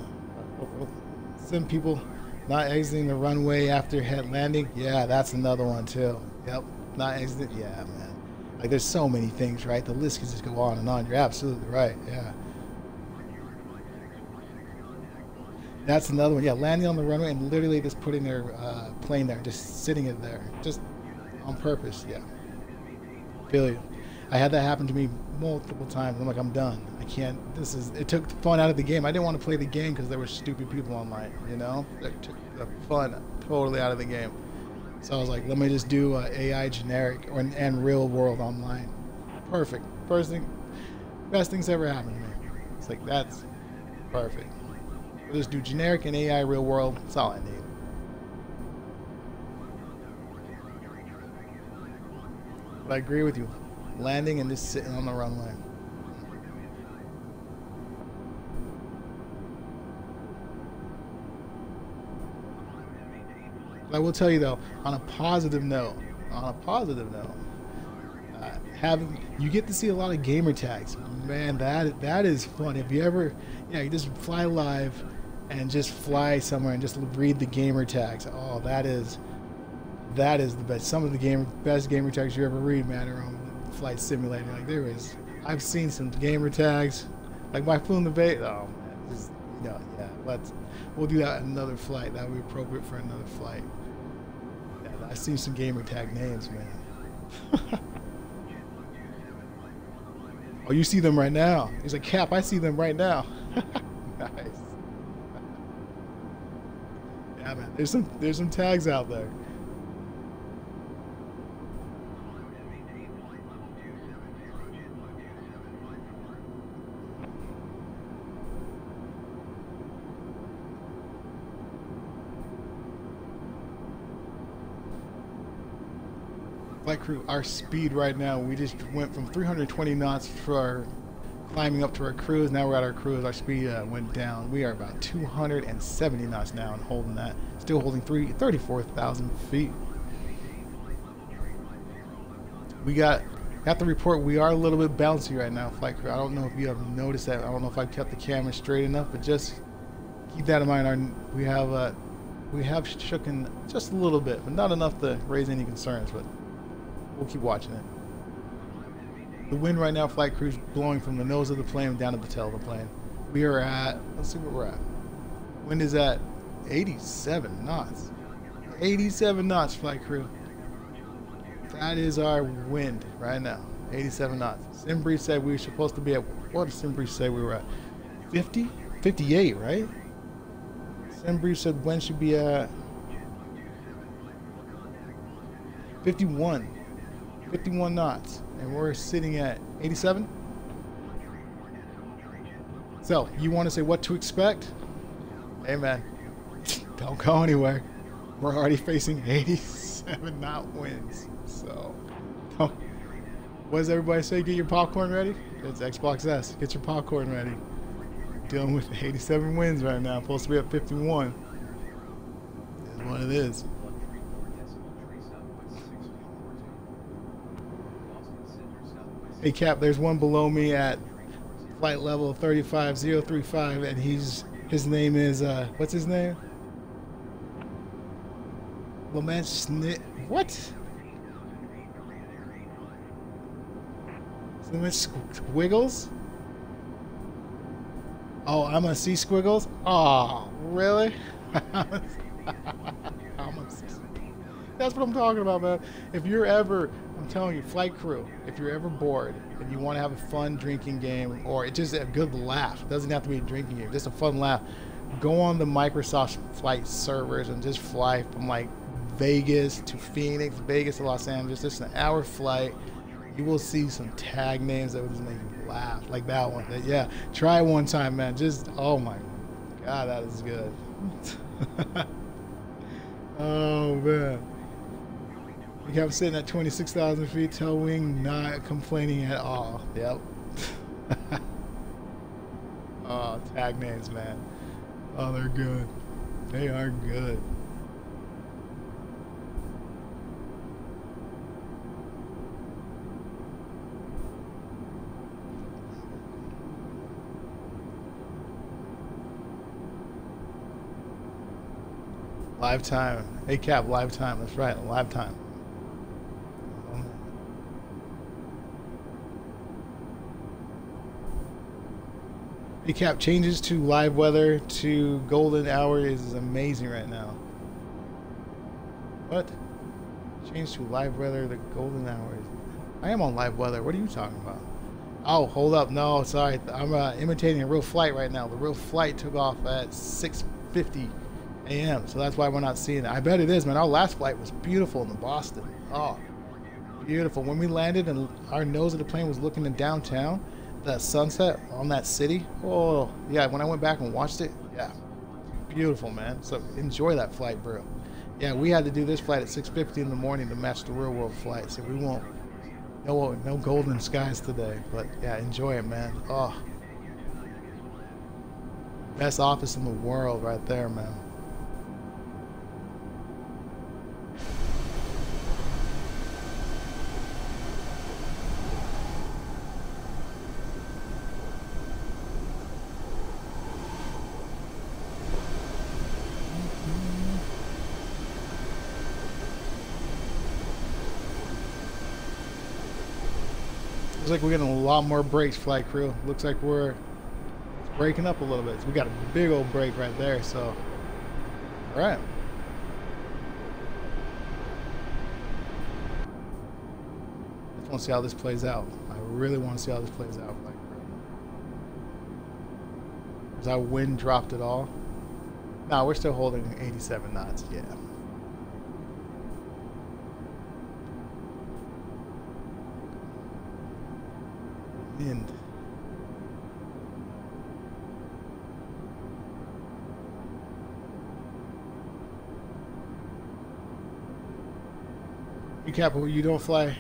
sim people not exiting the runway after head landing. Yeah, that's another one too. Yep, not exiting. Yeah, man. Like there's so many things, right? The list can just go on and on. You're absolutely right. Yeah. That's another one. Yeah, landing on the runway and literally just putting their plane there, just sitting it there, just on purpose. Yeah. Feel you. I had that happen to me multiple times. I'm like, I'm done. I can't. It took the fun out of the game. I didn't want to play the game because there were stupid people online, you know? It took the fun totally out of the game. So I was like, let me just do AI generic and real world online. Perfect. First thing, best thing's ever happened to me. It's like, that's perfect. We'll just do generic and AI real world. That's all I need. But I agree with you. Landing and just sitting on the runway. But I will tell you though, on a positive note, you get to see a lot of gamer tags. Man, that is fun. If you ever, you just fly live and just fly somewhere and just read the gamer tags. Oh, that is the best. Some of the best gamer tags you ever read, man, are on Flight Simulator. Like I've seen some gamer tags, like my fool in the bait. Oh man, just, we'll do that in another flight. That would be appropriate for another flight. Yeah, I've seen some gamer tag names, man. Oh, you see them right now? He's like, Cap, I see them right now. Nice. Yeah, man. There's some tags out there. Flight crew, our speed right now, we just went from 320 knots for our climbing up to our cruise. Now we're at our cruise. Our speed went down. We are about 270 knots now and holding that. Still holding 34,000 feet. We got the report. We are a little bit bouncy right now, flight crew. I don't know if you have noticed that. I don't know if I kept the camera straight enough, but just keep that in mind. We have shooken just a little bit, but not enough to raise any concerns. But we'll keep watching it. The wind right now, flight crew's blowing from the nose of the plane down to the tail of the plane. We are at, let's see where we're at. Wind is at 87 knots. 87 knots, flight crew. That is our wind right now. 87 knots. SimBrief said we were supposed to be at, what did SimBrief say we were at? 50? 58, right? SimBrief said wind should be at 51. 51 knots, and we're sitting at 87. So, you want to say what to expect? Hey man, don't go anywhere. We're already facing 87 knot winds. So, what does everybody say? Get your popcorn ready? It's Xbox S. Get your popcorn ready. Dealing with 87 winds right now. Supposed to be at 51. That's what it is. Hey Cap, there's one below me at flight level 35035, and his name is what's his name? Lament Snit. What? Lament Squiggles? Oh, I'm gonna see Squiggles. Oh, really? That's what I'm talking about, man. If you're ever, I'm telling you, flight crew, if you're ever bored and you want to have a fun drinking game or it's just a good laugh, it doesn't have to be a drinking game, just a fun laugh, go on the Microsoft flight servers and just fly from like Vegas to Phoenix, Vegas to Los Angeles, just an hour flight. You will see some tag names that will just make you laugh, like that one. Yeah, try it one time, man. Just, oh my God, that is good. Oh man. We kept sitting at 26,000 feet, tail wing, not complaining at all. Yep. Oh, tag names, man. Oh, they're good. They are good. Live time. ACAP live time. That's right. Live time. ACAP changes to live weather to golden hour is amazing right now. What? Change to live weather to golden hours. I am on live weather. What are you talking about? Oh, hold up. No, sorry. I'm imitating a real flight right now. The real flight took off at 6:50 a.m. So that's why we're not seeing it. I bet it is, man. Our last flight was beautiful in Boston. Oh, beautiful. When we landed and our nose of the plane was looking in downtown, that sunset on that city. Oh, yeah. When I went back and watched it, yeah, beautiful, man. So enjoy that flight, bro. Yeah, we had to do this flight at 6:50 in the morning to match the real world flight. So we won't. No golden skies today, but yeah, enjoy it, man. Oh, best office in the world right there, man. Looks like we're getting a lot more breaks, flight crew. Looks like we're breaking up a little bit. So we got a big old break right there. So, all right. I just want to see how this plays out. I really want to see how this plays out, flight crew. Has our wind dropped at all? No, we're still holding 87 knots. Yeah. Wind. Recap, you don't fly.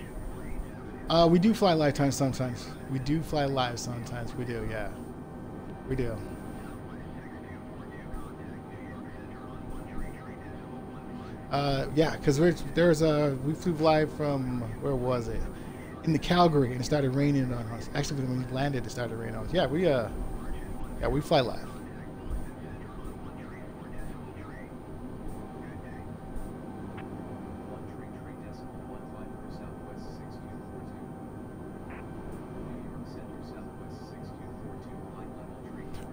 We do fly live time sometimes. We do fly live sometimes. We do, yeah. We do. Yeah, because we flew live from, where was it? In the Calgary, and it started raining on us. Actually, when we landed, it started raining on us. Yeah, we fly live.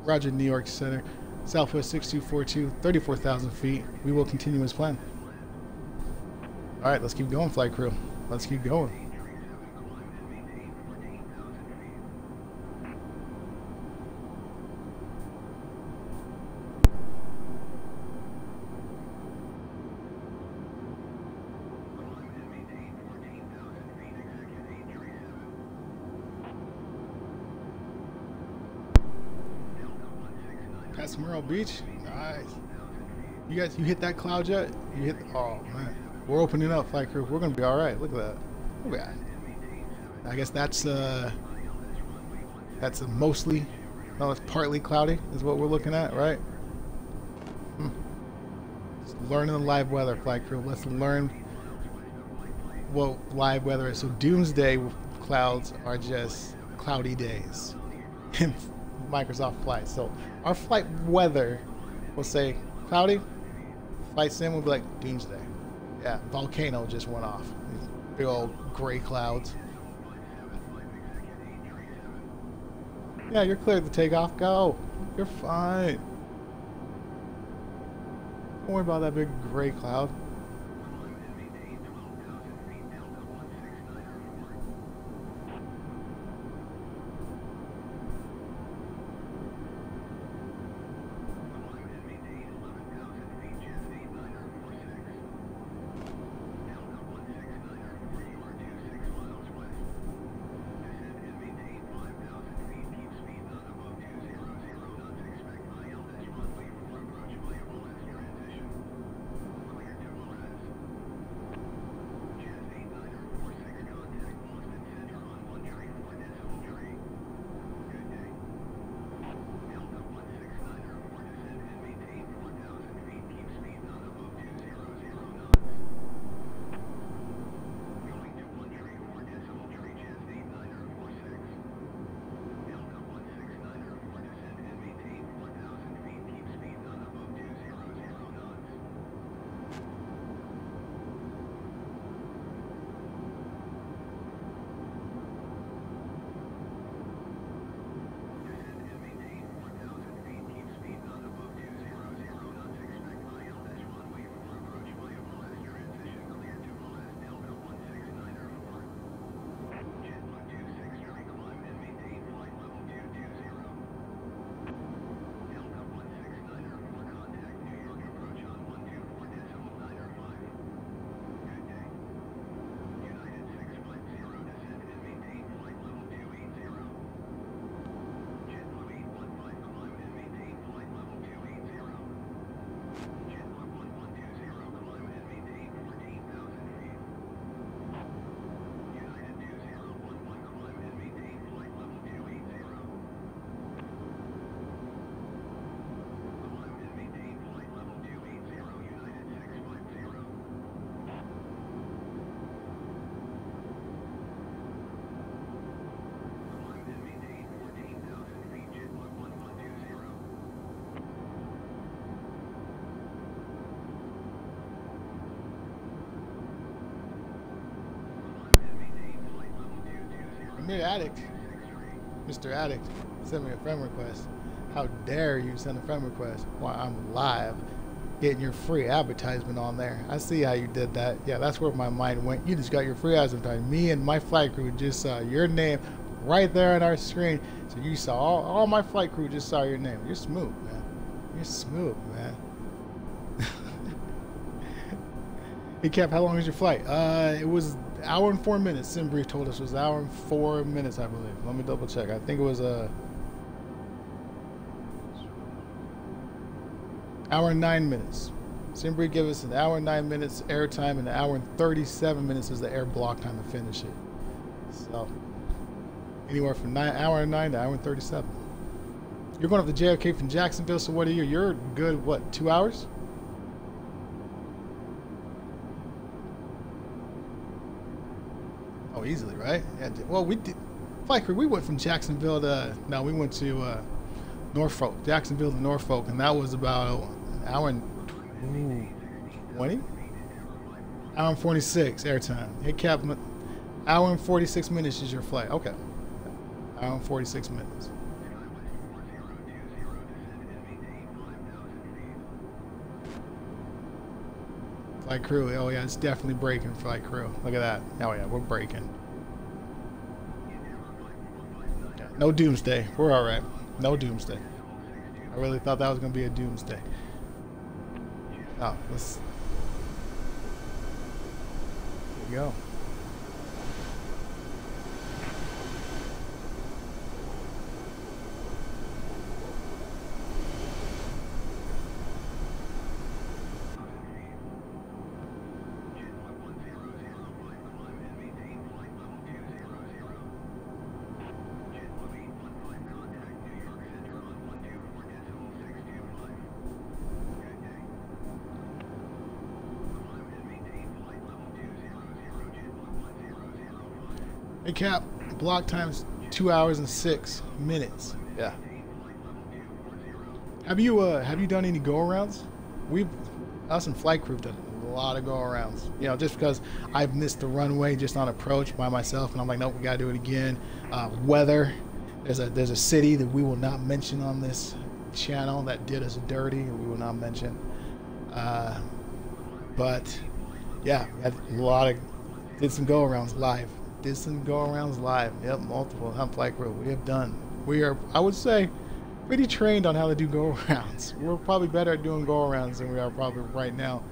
Roger, New York Center, Southwest 6242, 34,000 feet. We will continue as planned. All right, let's keep going, flight crew. Let's keep going. That's Murrell Beach. Nice. You guys, you hit that cloud yet? You hit. Oh man, we're opening up, flight crew. We're gonna be all right. Look at that. Look at that. I guess that's a mostly, no, it's partly cloudy is what we're looking at, right? Just learning the live weather, flight crew. Let's learn what live weather is. So doomsday clouds are just cloudy days. Microsoft flight. So our flight weather will say cloudy. Flight sim will be like doomsday. Yeah, volcano just went off. These big old gray clouds. Yeah, you're cleared to take off. Go. You're fine. Don't worry about that big gray cloud. Mere Addict, Mr. Addict, send me a friend request. How dare you send a friend request while I'm live getting your free advertisement on there? I see how you did that. Yeah, that's where my mind went. You just got your free advertisement. Me and my flight crew just saw your name right there on our screen. So you saw all my flight crew just saw your name. You're smooth, man. You're smooth, man. Hey, Cap, how long is your flight? It was an hour and 4 minutes. SimBrief told us it was an hour and 4 minutes, I believe. Let me double check. I think it was hour and 9 minutes. SimBrief gave us an hour and 9 minutes airtime, and an hour and 37 minutes is the air block time to finish it. So anywhere from hour and 9 to hour and 37. You're going up to JFK from Jacksonville, so what are you? You're good, what, 2 hours? Oh, easily, right? Yeah. Well, we did. Flight crew, we went from Jacksonville to, no, we went to Norfolk, Jacksonville to Norfolk, and that was about an hour and 20? Hour and 46 airtime. Hey, Cap, hour and 46 minutes is your flight. Okay. Hour and 46 minutes. Flight crew, oh yeah, it's definitely braking, flight crew. Look at that. Oh yeah, we're braking. Yeah, no doomsday. We're alright. No doomsday. I really thought that was going to be a doomsday. Oh, let's... Here we go. Hey Cap, block time's 2 hours and 6 minutes. Yeah. Have you done any go-arounds? Us and flight crew done a lot of go-arounds. You know, just because I've missed the runway just on approach by myself, and I'm like, nope, we gotta do it again. Weather. There's a city that we will not mention on this channel that did us dirty. We will not mention. But yeah, we had a lot of did some go-arounds live. Did some go-arounds live. Yep, multiple. Hump flight crew. We have done. We are, I would say, pretty trained on how to do go-arounds. We're probably better at doing go-arounds than we are probably right now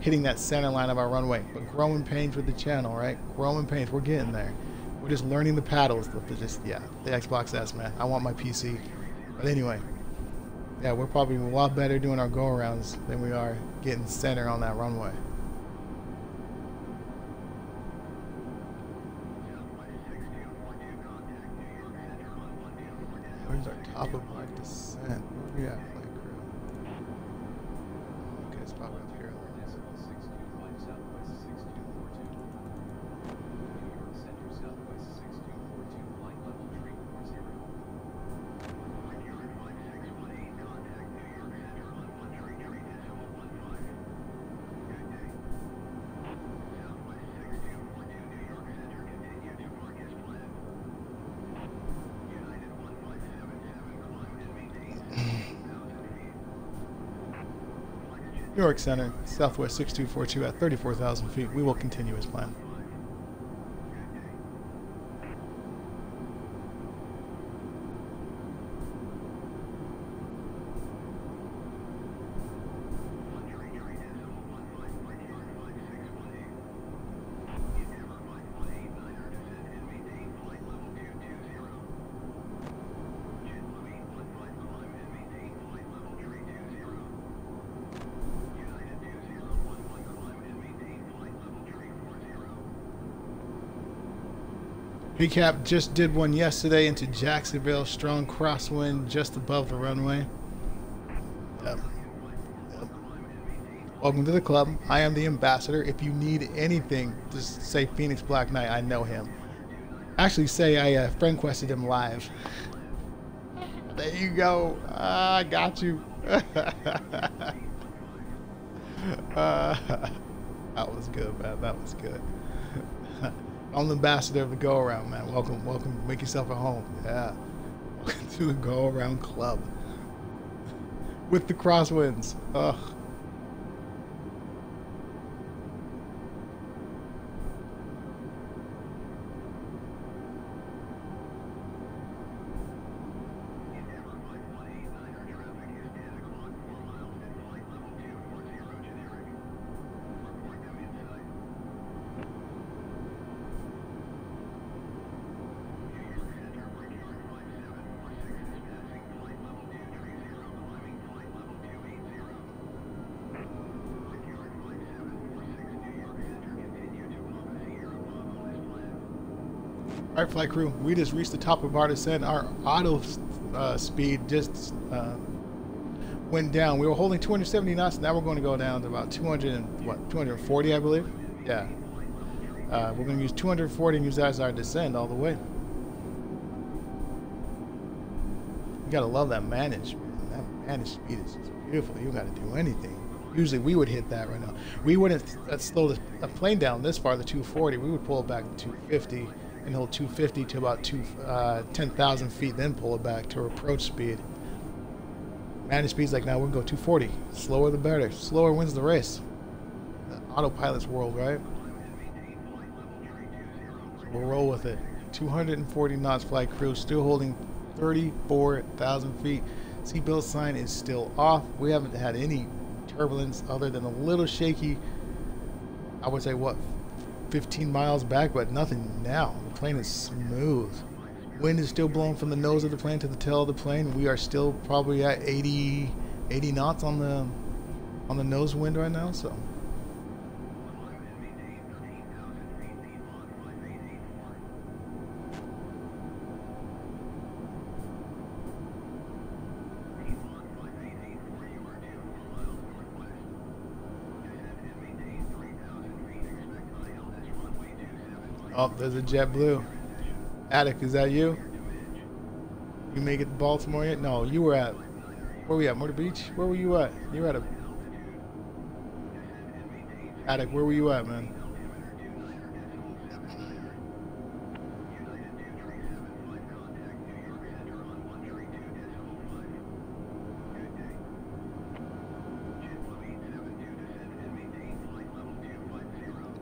hitting that center line of our runway. But growing pains with the channel, right? Growing pains. We're getting there. We're just learning the paddles. Yeah, the Xbox S, man. I want my PC. But anyway, yeah, we're probably a lot better doing our go-arounds than we are getting center on that runway. Where's our top of our descent? Where are we at, flight crew? Okay, it's probably up here. New York Center, Southwest 6242 at 34,000 feet. We will continue as planned. Hey Cap, just did one yesterday into Jacksonville, strong crosswind just above the runway. Yep. Welcome to the club. I am the ambassador. If you need anything, just say Phoenix Black Knight. I know him. Actually, say I friend quested him live. There you go. I got you. That was good, man. That was good. I'm the ambassador of the go around, man. Welcome, welcome. Make yourself at home. Yeah. Welcome to the go around club with the crosswinds. Ugh. Alright, flight crew, we just reached the top of our descent. Our auto speed just went down. We were holding 270 knots. Now we're going to go down to about 240, I believe. Yeah. We're going to use 240 and use that as our descent all the way. You gotta love that manage. That manage speed is just beautiful. You gotta do anything. Usually we would hit that right now. We wouldn't slow the plane down this far, the 240. We would pull it back to 250 and hold 250 to about 10,000 feet, then pull it back to approach speed. Manage speed's like, now we're gonna go 240. Slower the better. Slower wins the race. The autopilot's world, right? So we'll roll with it. 240 knots, flight crew, still holding 34,000 feet. Seatbelt sign is still off. We haven't had any turbulence other than a little shaky, I would say, what, 15 miles back, but nothing now. The plane is smooth. Wind is still blowing from the nose of the plane to the tail of the plane. We are still probably at 80 knots on the nose wind right now, so. Oh, there's a JetBlue. Attic, is that you? You make it to Baltimore yet? No, you were at... Where were we at? Myrtle Beach? Where were you at? You were at a... Attic, where were you at, man?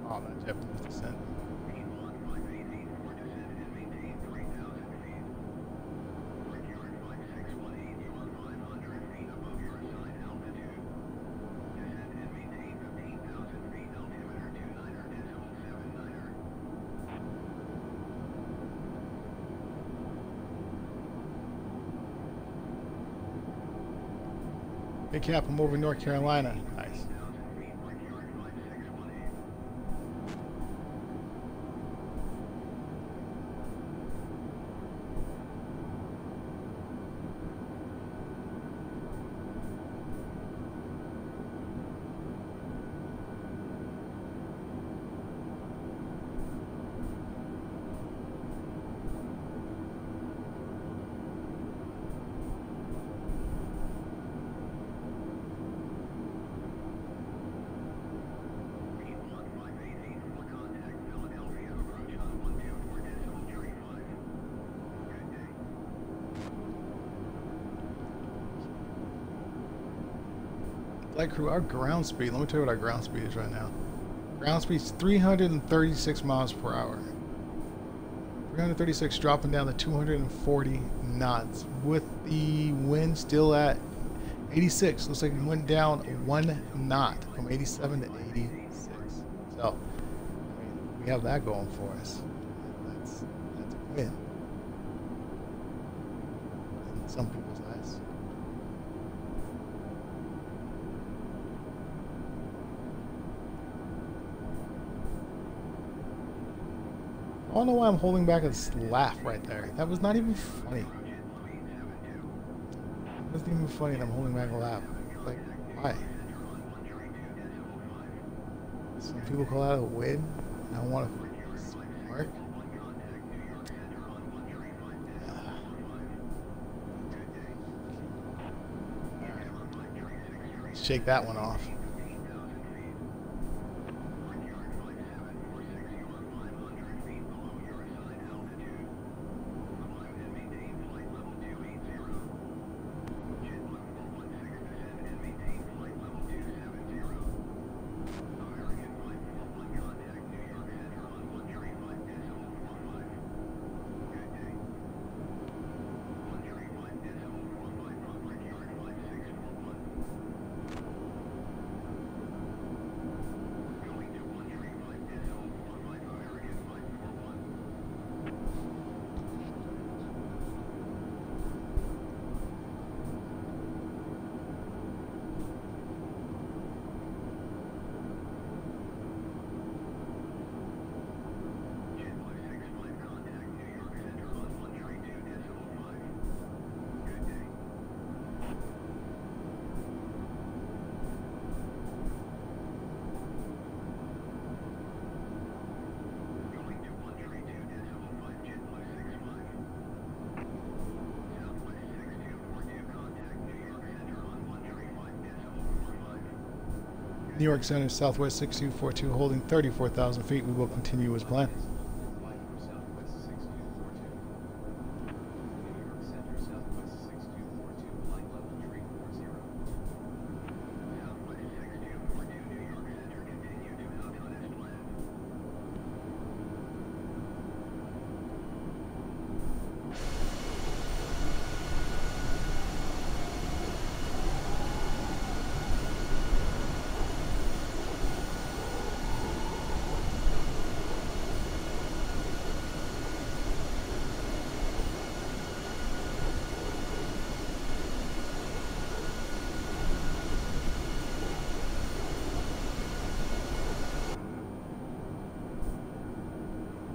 Oh, that Japanese descent. Hey Cap, I'm over in North Carolina. Nice. Flight crew, our ground speed, let me tell you what our ground speed is right now. Ground speed is 336 miles per hour. 336 dropping down to 240 knots with the wind still at 86. Looks like it went down 1 knot from 87 to 86. So, I mean, we have that going for us. That's a win. In some people's eyes. I don't know why I'm holding back a laugh right there. That was not even funny. It wasn't even funny that I'm holding back a laugh. Like, why? Some people call that a win. And I want to spark. Let's shake that one off. New York Center, Southwest 6242, holding 34,000 feet. We will continue as planned. Flight for Southwest 6242. New York Center, Southwest 6242, flight level 340. Southwest 6242, New York Center, continue to Mountain as planned.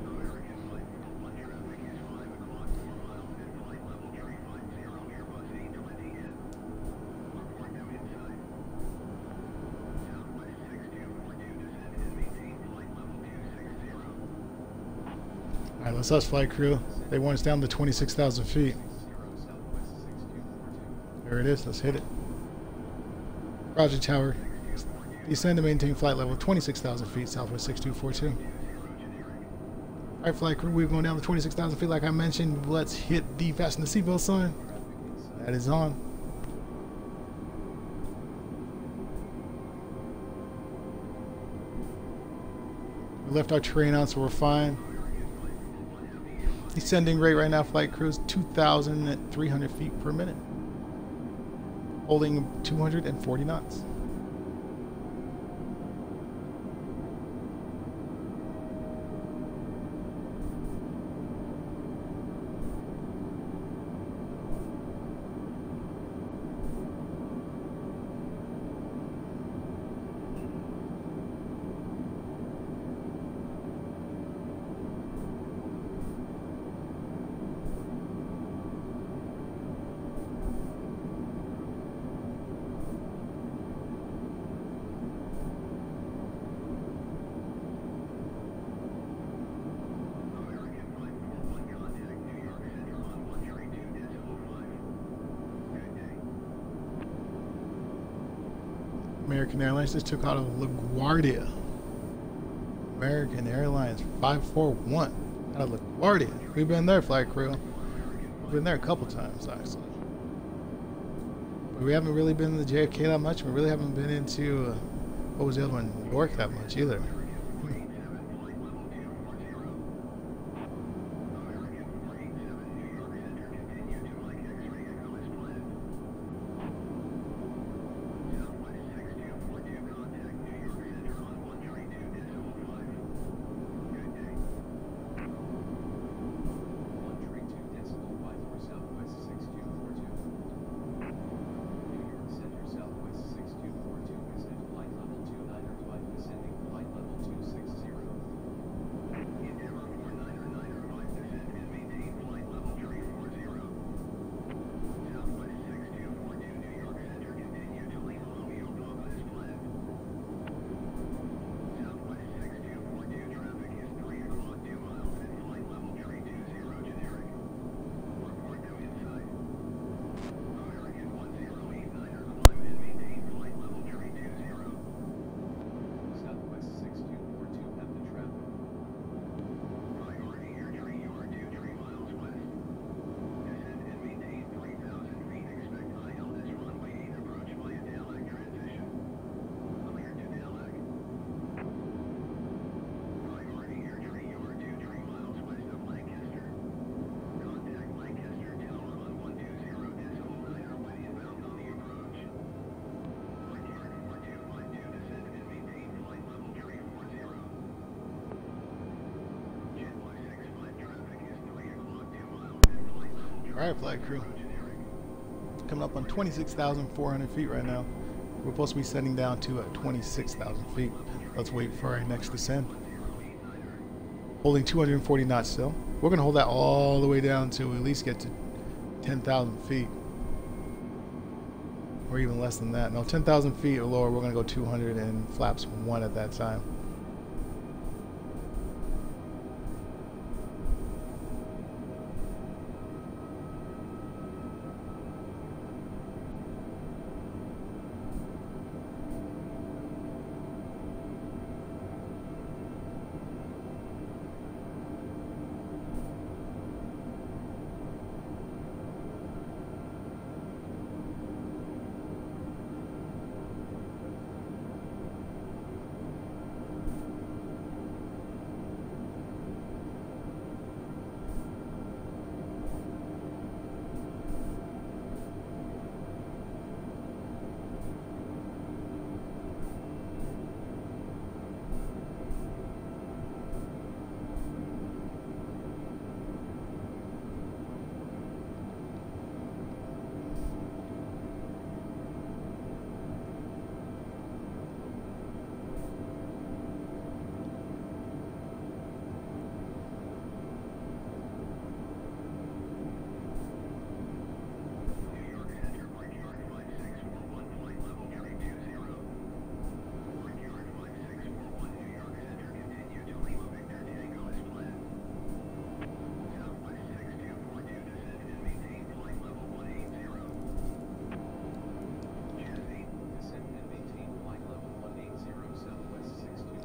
American Flight 1 traffic is 5 o'clock 4 miles at flight level 350, Airbus 320neo. Report them inside. Southwest 6242, descend and maintain flight level 260. All right, let's us, flight crew. They want us down to 26,000 feet. 60 Southwest 6242. There it is. Let's hit it. Roger, tower. Descend to maintain flight level 26,000 feet, Southwest 6242. All right, flight crew, we're going down to 26,000 feet like I mentioned. Let's hit the fasten the seatbelt sign. That is on. We left our terrain on, so we're fine. Descending rate right now, flight crew, is 2,300 feet per minute. Holding 240 knots. American Flight 1 contact New York Center on 132.5. Good day. American Airlines just took out of LaGuardia. American Airlines 541 out of LaGuardia. We've been there, flight crew. We've been there a couple times, actually. But we haven't really been to the JFK that much. We really haven't been into, what was the other one, New York that much either. American 487, New York Center, continue to Mike X-ray Echo as planned. Southwest 6242, contact New York Center on 132.5. Good day. 132.5 for Southwest 6242. New York Center, Southwest 6242, descend flight level 295, descending flight level 260. Endeavor 49905, descend and maintain flight level 340. Southwest 6242, New York Center, continue to Lima Romeo Bravo as planned. Southwest 6242, traffic is 3 o'clock 2 miles at flight level 320 generic. Report them inside. American 1089er, climb and maintain flight level 320. Southwest 6242, have the traffic. Priority air tree, you are due 3 miles west. Descend and maintain 3,000 feet. Expect ILS runway 8 approach via Dalek transition. Clear to Dalek. Priority air tree, you are due 3 miles west of Lancaster. Contact Lancaster Tower on 120.9er when inbound on the approach. Frontier 4252, descend and maintain flight level 340. Jetway 65 traffic is 3 o'clock 2 miles at flight level 340 All right, flight crew. generic. Coming up on 26,400 feet right now. We're supposed to be setting down to 26,000 feet. Let's wait for our next descent. Holding 240 knots still. We're going to hold that all the way down to at least get to 10,000 feet. Or even less than that. No, 10,000 feet or lower, we're going to go 200 and flaps 1 at that time.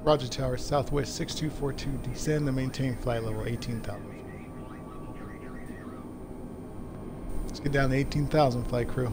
Roger Tower, Southwest 6242, descend and maintain flight level 18,000. Let's get down to 18,000, flight crew.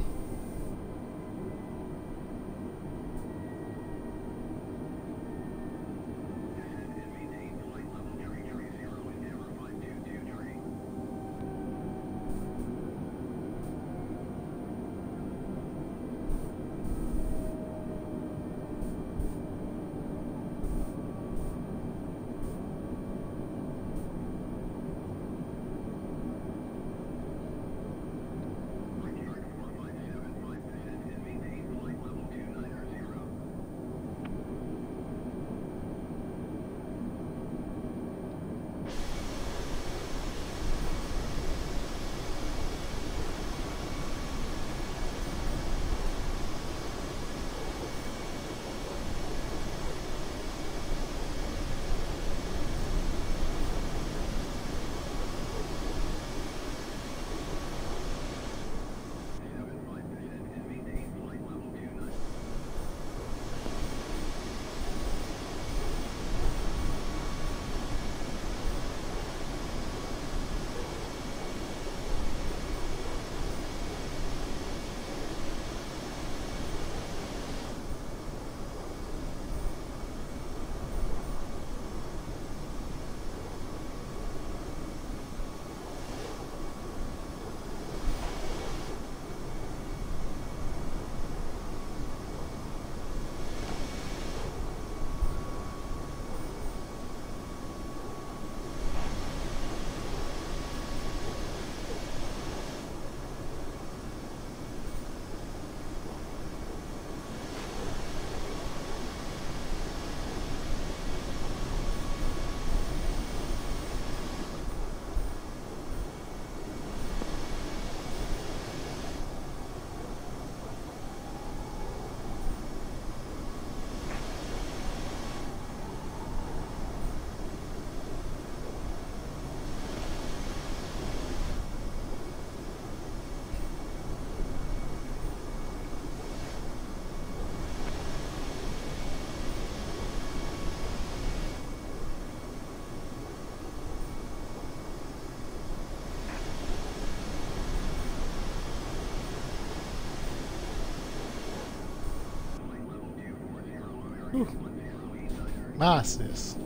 Masses.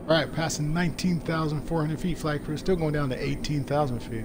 Alright, passing 19,400 feet, flight crew. Still going down to 18,000 feet.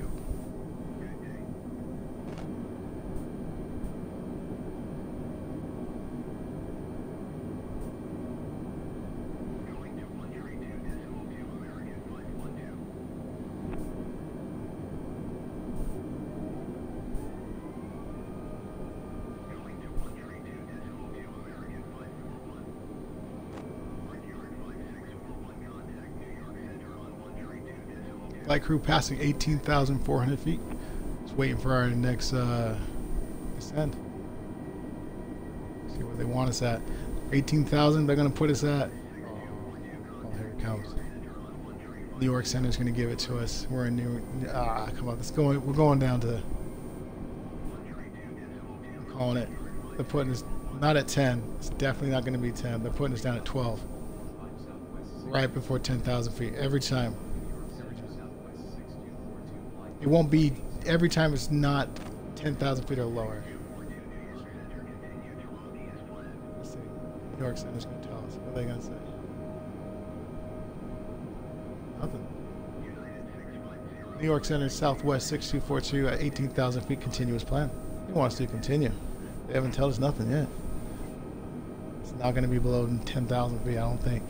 Flight crew passing 18,400 feet. Just waiting for our next descent. See where they want us at. 18,000. They're gonna put us at. Oh, here it comes. New York Center's gonna give it to us. We're in New. Come on. Let's go. We're going down to. I'm calling it. They're putting us not at 10. It's definitely not gonna be 10. They're putting us down at 12. Right before 10,000 feet every time. It won't be every time. It's not 10,000 feet or lower. Let's see. New York Center's going to tell us. What are they going to say? Nothing. New York Center, Southwest 6242 at 18,000 feet, continuous plan. They want us to continue. They haven't told us nothing yet. It's not going to be below 10,000 feet, I don't think.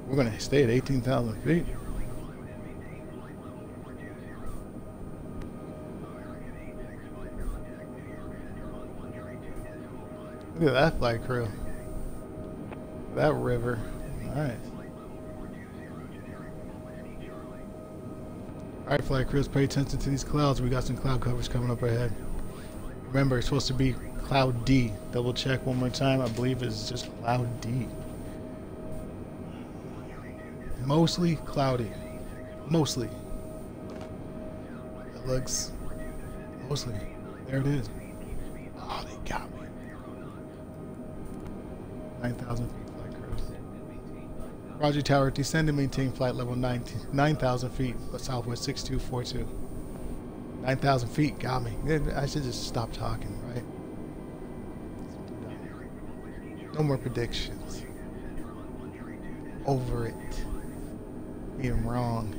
We're going to stay at 18,000 feet. Look at that flight crew. That river. Nice. Alright, flight crews, pay attention to these clouds. We got some cloud coverage coming up ahead. Remember, it's supposed to be cloud D. Double check one more time. I believe it's just cloud D. Mostly cloudy. Mostly. It looks mostly. There it is. Oh, they got me. 9,000 feet flight crews. Roger Tower, descend and maintain flight level 9,000 feet, Southwest 6242. 9,000 feet got me. I should just stop talking, right? No more predictions. Over it. Being wrong.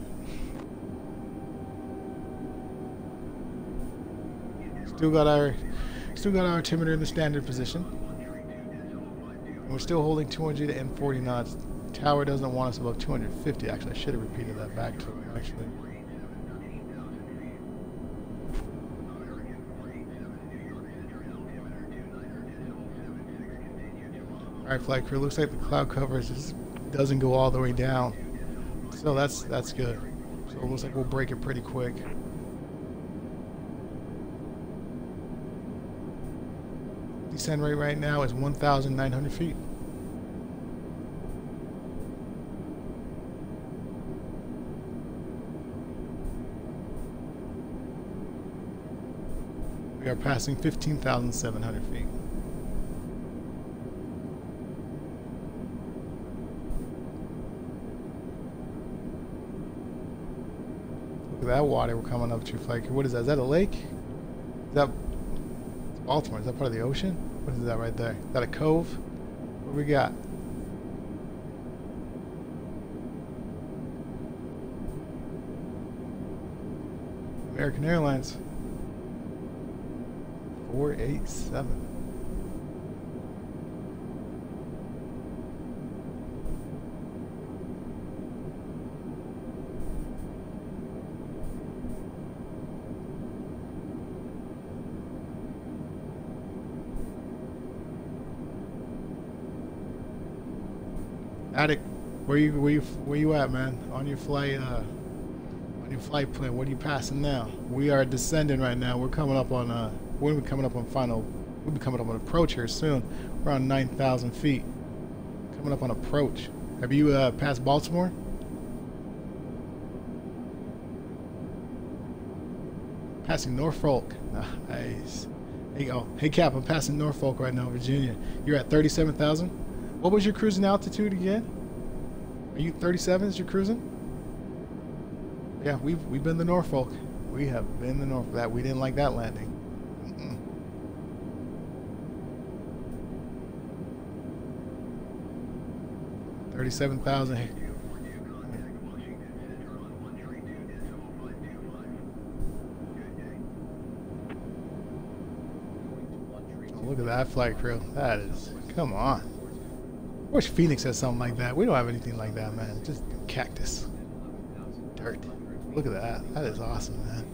Still got our altimeter in the standard position. And we're still holding 200 and 40 knots. Tower doesn't want us above 250. Actually, I should have repeated that back to him, actually. Alright, flight crew, looks like the cloud coverage doesn't go all the way down. So that's good. So it looks like we'll break it pretty quick. Descent rate right now is 1,900 feet. We are passing 15,700 feet. Look at that water we're coming up to. Like, what is that? Is that a lake? Is that Baltimore? Is that part of the ocean? What is that right there? Is that a cove? What we got? American Airlines. 487. Attic, where you at, man? On your flight plan, what are you passing now? We are descending right now. We're coming up on we'll be coming up on approach here soon. We're on 9,000 feet. Coming up on approach. Have you passed Baltimore? Passing Norfolk. Nice. Hey, oh, hey Cap, I'm passing Norfolk right now, Virginia. You're at 37,000. What was your cruising altitude again? Are you 37 as you're cruising? Yeah, we've been to Norfolk. We have been to Norfolk. That we didn't like that landing. 37,000. Oh, look at that flight crew. That is, come on. I wish Phoenix has something like that. We don't have anything like that, man. Just cactus. Dirt. Look at that. That is awesome, man.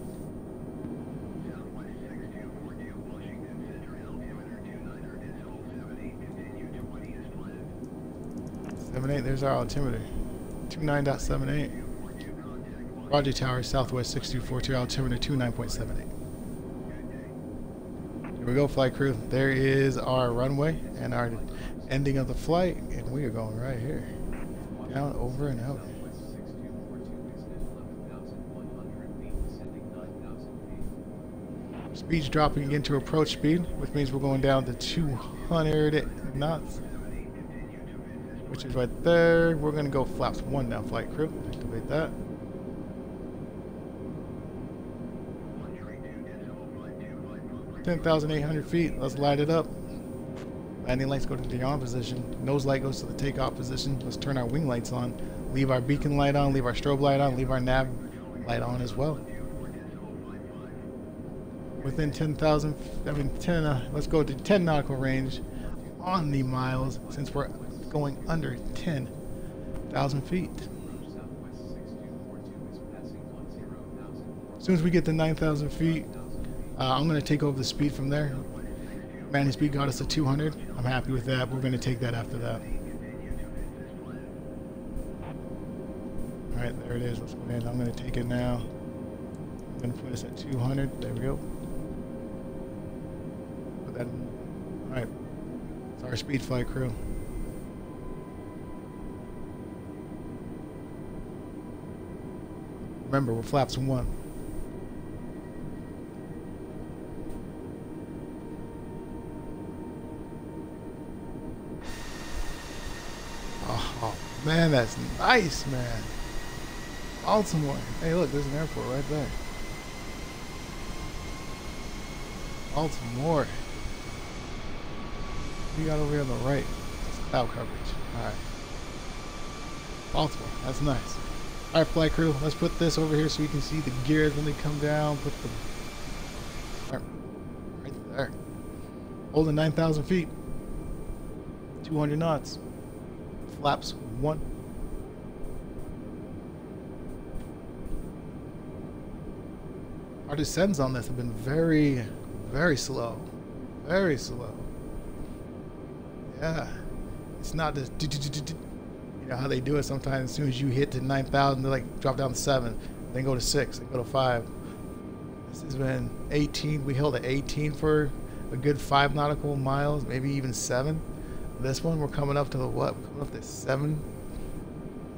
78, there's our altimeter. 29.78. Roger Tower, Southwest 6242, altimeter 29.78. Here we go, flight crew. There is our runway and our ending of the flight, and we are going right here. Down, over, and out. Speed's dropping again to approach speed, which means we're going down to 200 knots. Which is right there. We're going to go flaps 1 now, flight crew. Activate that. $10,800 feet. Let's light it up. Landing lights go to the on position. Nose light goes to the takeoff position. Let's turn our wing lights on. Leave our beacon light on. Leave our strobe light on. Leave our nav light on as well. Within 10,000, let's go to 10 nautical range on the miles since we're going under 10,000 feet. As soon as we get to 9,000 feet, I'm going to take over the speed from there. Landing speed got us to 200. I'm happy with that. We're going to take that after that. Alright, there it is. Let's go ahead. I'm going to take it now. I'm gonna put us at 200. There we go. Put that in. All right. It's our speed flight crew. Remember, we're flaps 1. Oh, man, that's nice, man. Baltimore. Hey, look, there's an airport right there. Baltimore. What do you got over here on the right? That's cloud coverage. Alright. Baltimore. That's nice. Alright, flight crew. Let's put this over here so we can see the gears when they come down. Put them right there. Holding 9,000 feet. 200 knots. Flaps 1. Our descents on this have been very, very slow. Very slow. Yeah. It's not just, you know how they do it sometimes. As soon as you hit to 9,000, they like drop down to 7, then go to 6, then go to 5. This has been 18. We held at 18 for a good 5 nautical miles, maybe even 7. This one, we're coming up to the what? We're coming up to 7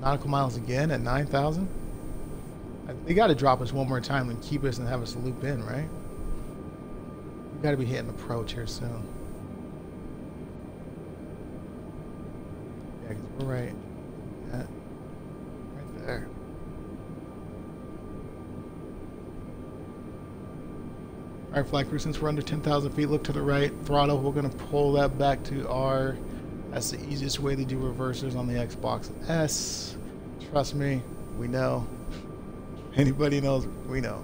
nautical miles again at 9,000. They got to drop us one more time and keep us and have us loop in, right? We got to be hitting approach here soon. Yeah, because we're right. Yeah, right there. All right, flight crew, since we're under 10,000 feet, look to the right. Throttle, we're going to pull that back to R. That's the easiest way to do reversers on the Xbox S. Trust me, we know. Anybody knows, we know.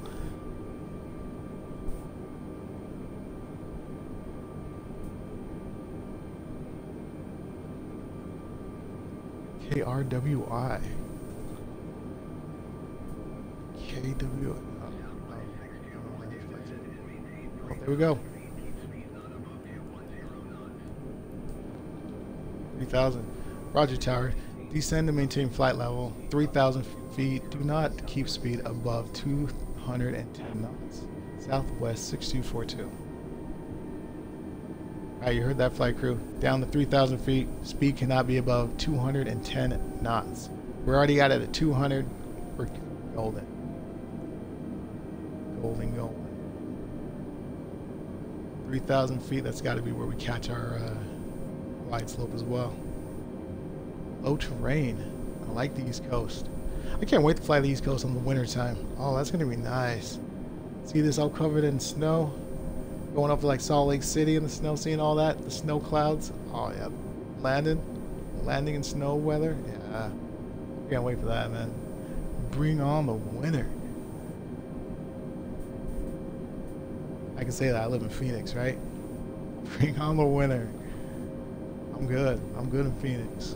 KRWI. KWI. Oh, there we go. 3,000. Roger, tower. Descend to maintain flight level. 3,000 feet. Do not keep speed above 210 knots. Southwest 6242. Alright, you heard that, flight crew. Down to 3,000 feet. Speed cannot be above 210 knots. We're already at it at 200. We're golden. Golden, golden. 3,000 feet, that's got to be where we catch our glide slope as well. Low terrain. I like the East Coast. I can't wait to fly the East Coast in the winter time. Oh, that's going to be nice. See this all covered in snow? Going up to like Salt Lake City in the snow, seeing all that, the snow clouds. Oh yeah, landing in snow weather. Yeah, can't wait for that, man. Bring on the winter. I can say that I live in Phoenix, right? Bring on the winter. I'm good. I'm good in Phoenix.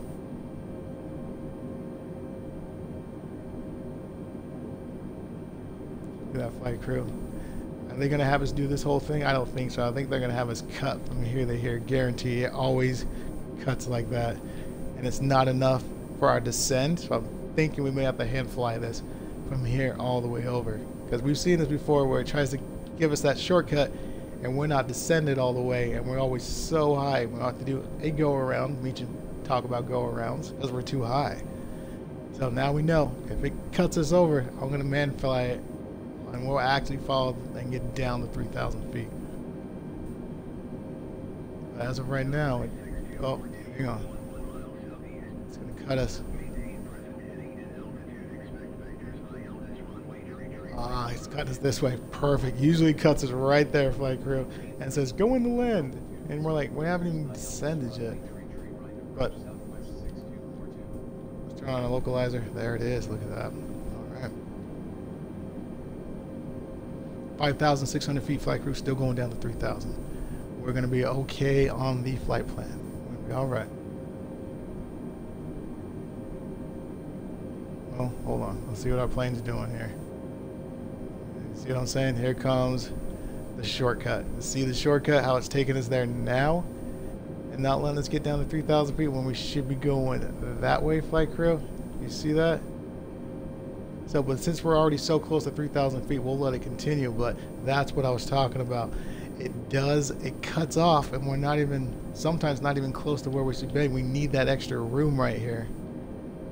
Look at that flight crew. Are they going to have us do this whole thing? I don't think so. I think they're going to have us cut from here to here. Guarantee it always cuts like that. And it's not enough for our descent. So I'm thinking we may have to hand fly this from here all the way over. Because we've seen this before where it tries to give us that shortcut and we're not descended all the way. And we're always so high. We have to do a go around. We should talk about go arounds because we're too high. So now we know if it cuts us over, I'm going to man fly it. And we'll actually follow and get down to 3,000 feet. But as of right now, oh, hang on. It's going to cut us. Ah, it's cut us this way. Perfect. Usually it cuts us right there, flight crew, and says, go in the land. And we're like, we haven't even descended yet. But let's turn on a localizer. There it is. Look at that. 5,600 feet flight crew, still going down to 3,000. We're going to be okay on the flight plan. We're going to be all right. Well, hold on. Let's see what our plane's doing here. See what I'm saying? Here comes the shortcut. See the shortcut, how it's taking us there now and not letting us get down to 3,000 feet when we should be going that way, flight crew? You see that? So, but since we're already so close to 3,000 feet, we'll let it continue. But that's what I was talking about. It cuts off, and we're not even, sometimes not even close to where we should be. We need that extra room right here.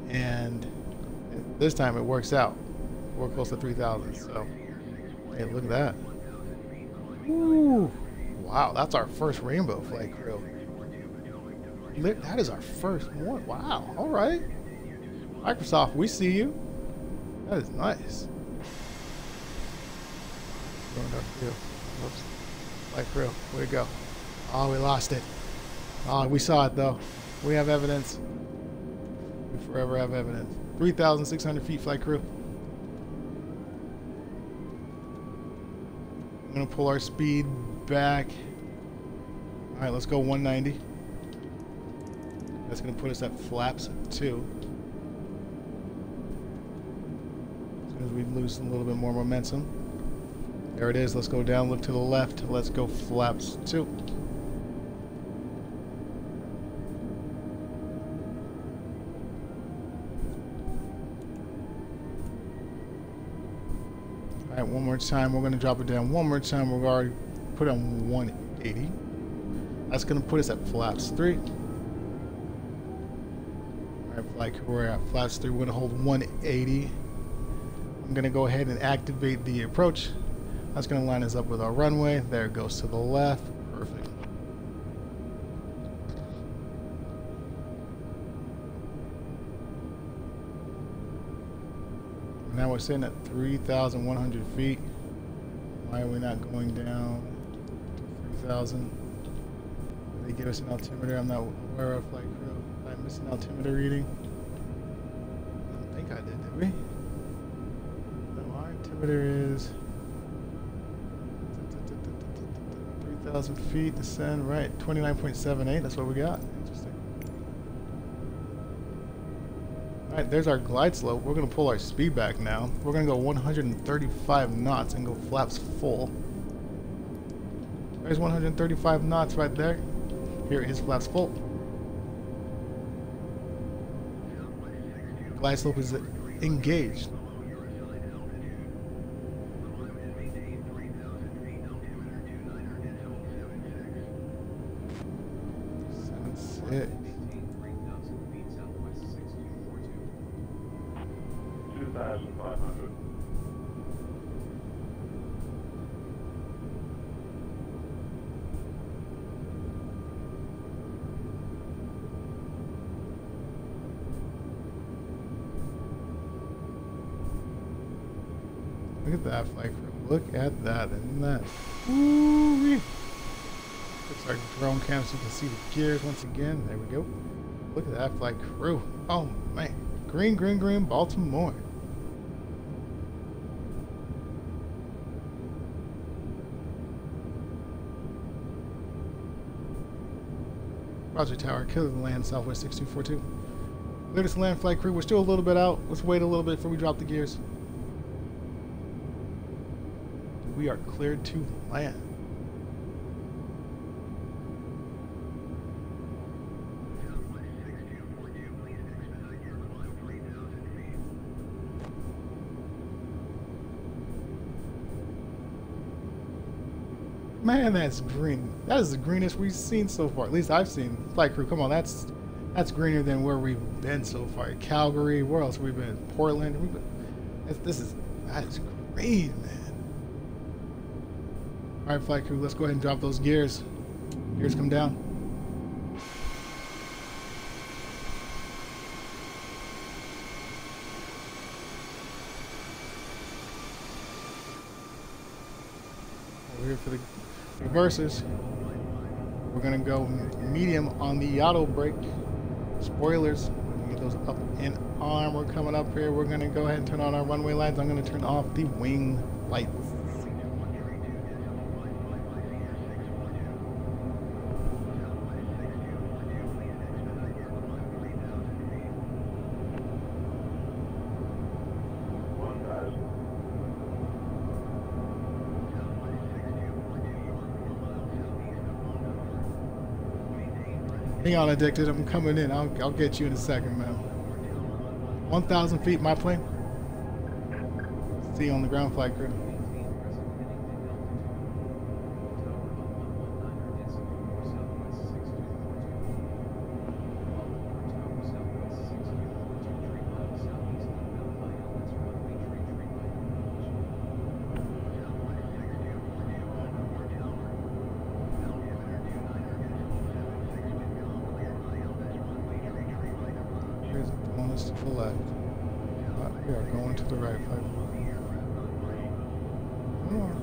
And this time it works out. We're close to 3,000. So, hey, look at that. Ooh. Wow, that's our first rainbow flight crew. That is our first one. Wow. All right. Microsoft, we see you. That is nice. Going up field. Whoops. Flight crew, where'd it go? Oh, we lost it. Oh, we saw it though. We have evidence. We forever have evidence. 3,600 feet, flight crew. I'm gonna pull our speed back. All right, let's go 190. That's gonna put us at flaps 2. As soon as we lose a little bit more momentum. There it is. Let's go down, look to the left. Let's go flaps 2. All right, one more time. We're going to drop it down one more time. We've already put it on 180. That's going to put us at flaps 3. All right, like we're at flaps 3. We're going to hold 180. I'm going to go ahead and activate the approach. That's going to line us up with our runway. There it goes to the left. Perfect. Now we're sitting at 3,100 feet. Why are we not going down to 3,000? Did they give us an altimeter? I'm not aware of, flight crew. Did I miss an altimeter reading? I don't think I did we? No, our altimeter is 3,000 feet, descend, right, 29.78, that's what we got. Interesting. Alright, there's our glide slope. We're going to pull our speed back now. We're going to go 135 knots and go flaps full. There's 135 knots right there. Here is flaps full. Glide slope is engaged. It. 3,000 feet southwest 6242. 2,500. Look at that flight crew. Look at that. Isn't that? Woo-wee. Looks like drone cam so you can see the gears once again. There we go. Look at that flight crew. Oh man. Green, green, green, Baltimore. Roger Tower, clear the land, Southwest 6242. Clear this land, flight crew. We're still a little bit out. Let's wait a little bit before we drop the gears. We are cleared to land. Man, that's green. That is the greenest we've seen so far. At least I've seen. Flight crew, come on, that's greener than where we've been so far. Calgary, where else we've been? Portland. We've been, that is green, man. All right, flight crew, let's go ahead and drop those gears. Gears come down. We're here for the reverses. We're gonna go medium on the auto brake. Spoilers, we're gonna get those up in arm. We're coming up here. We're gonna go ahead and turn on our runway lights. I'm gonna turn off the wing lights. Hang on, Addicted. I'm coming in. I'll get you in a second, man. 1,000 feet, my plane. See you on the ground flight crew. Maintain present heading to altitude. Tower on 119er density 4 southwest 6242. Baltimore Tower southwest 6242 3 miles southeast of Mount ILS runway tree right approach. Here's a bonus to the left. We are going to the right flight. Come on.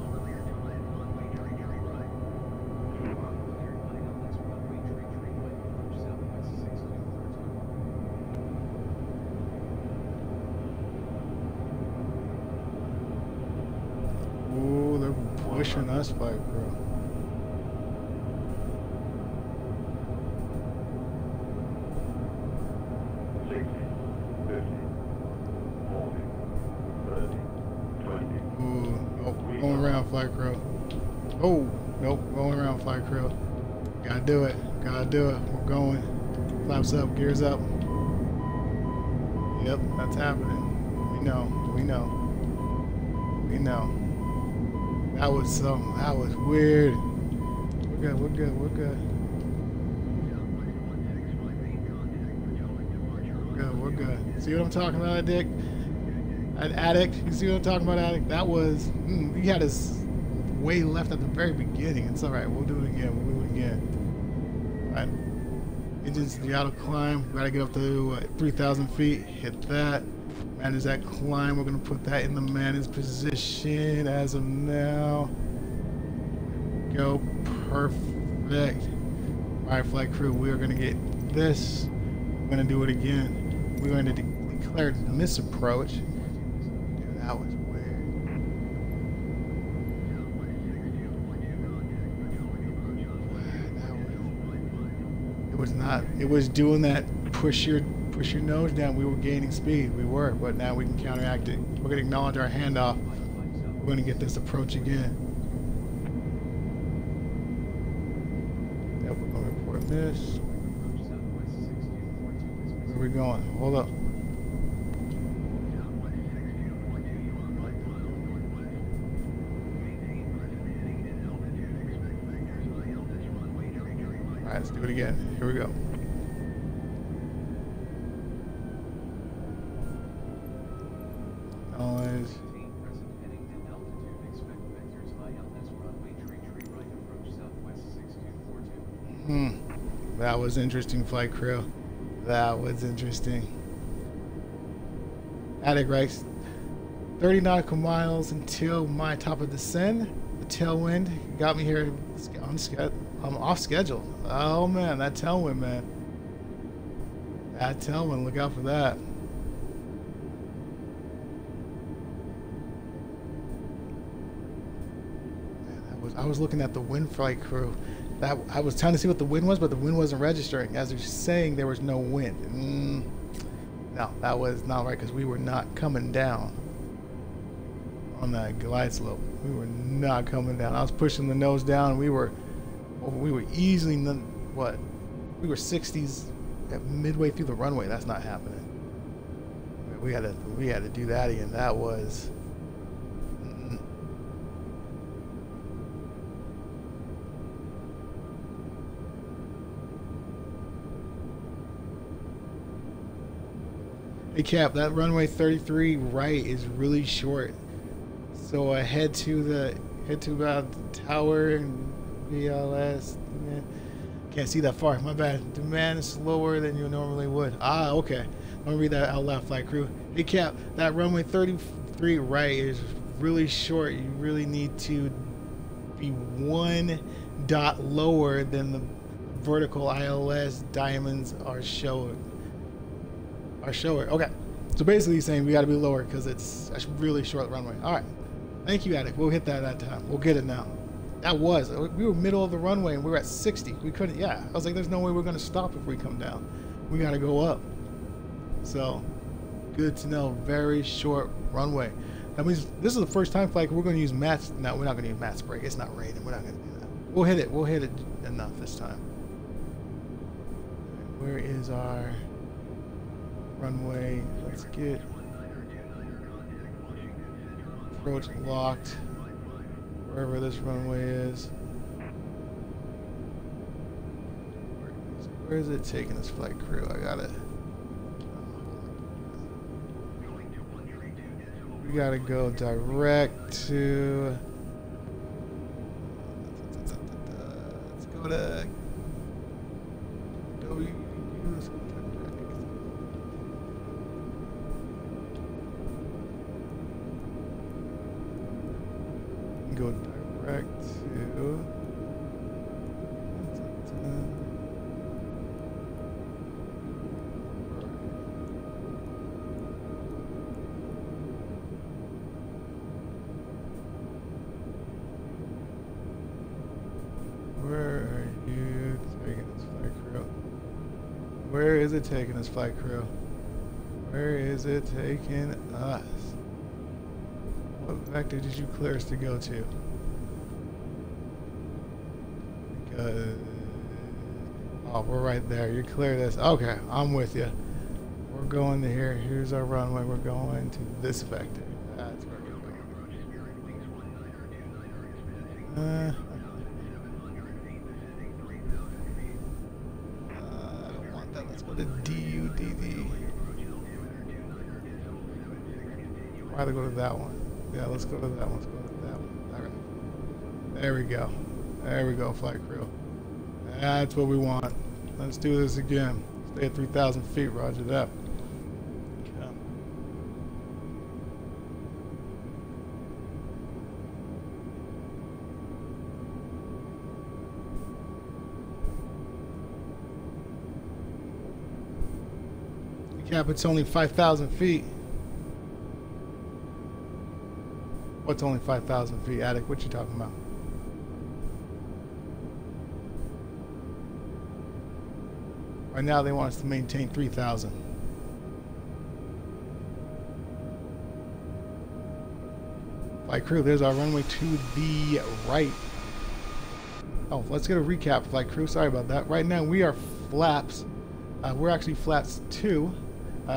Ooh, they're pushing us back, bro. Ooh, nope, going around flight crew. Oh, nope, going around flight crew. Gotta do it, gotta do it. We're going. Flaps up, gears up. Yep, that's happening. We know, we know. We know. That was something, that was weird. We're good, we're good, we're good. We're good. See what I'm talking about, Dick? An addict. You see what I'm talking about, addict? That was, he had us way left at the very beginning. It's all right. We'll do it again. We'll do it again. All right. Engines, the auto climb. We gotta get up to 3,000 feet. Hit that. Manage that climb. We're gonna put that in the managed position as of now. Go. Perfect. All right, flight crew. We are gonna get this. We're gonna do it again. We're going to declare misapproach. Dude, that was weird. It was not. It was doing that. Push your nose down. We were gaining speed. We were, but now we can counteract it. We're going to acknowledge our handoff. We're going to get this approach again. Yep, we're going to report this. Where are we going? Hold up. Alright, let's do it again. Here we go. Noise. That was interesting, flight crew. That was interesting. Attic writes 30 nautical miles until my top of descent. The tailwind got me here I'm off schedule. Oh man, that tailwind, man. That tailwind, look out for that. Man, I was looking at the wind, flight crew. That I was trying to see what the wind was, but the wind wasn't registering. As you're saying, there was no wind. No, that was not right because we were not coming down on that glide slope. We were not coming down. I was pushing the nose down. We were easily what? We were 60s at midway through the runway. That's not happening. We had to do that again. That was. Hey Cap, that runway 33 right is really short. So head to the tower and VLS. Can't see that far. My bad. Demand is slower than you normally would. Ah, okay. I'm gonna read that out loud, flight crew. Hey Cap, that runway 33 right is really short. You really need to be 1 dot lower than the vertical ILS diamonds are showing. Okay, so basically he's saying we got to be lower because it's a really short runway. All right, thank you, Attic. We'll hit that time. We'll get it now. We were middle of the runway and we were at 60. We couldn't. Yeah, I was like, there's no way we're gonna stop if we come down. We got to go up. So good to know. Very short runway. That means this is the first time flight we're going to use mats. No, we're not going to use mats brake. It's not raining. We're not going to do that. We'll hit it. We'll hit it enough this time. Where is our runway? Let's get approach locked. Wherever this runway is. Where is it taking this flight crew? I got it. We gotta go direct to. Let's go to. Go direct to. Where are you taking this flight crew? Where is it taking this flight crew? Where is it taking us? What vector did you clear us to go to? Because... oh, we're right there. You clear this. Okay, I'm with you. We're going to here. Here's our runway. We're going to this vector. That's where we're going. I don't want that. Let's go to DUDD. Why do I go to that one? Yeah, let's go to that one. Let's go to that one. Okay. There we go. There we go, flight crew. That's what we want. Let's do this again. Stay at 3,000 feet. Roger that. Okay. Cap, it's only 5,000 feet. What's only 5,000 feet? Attic, what you talking about? Right now they want us to maintain 3,000. Flight crew, there's our runway to the right. Oh, let's get a recap, flight crew. Sorry about that. Right now we are flaps. We're actually flaps 2.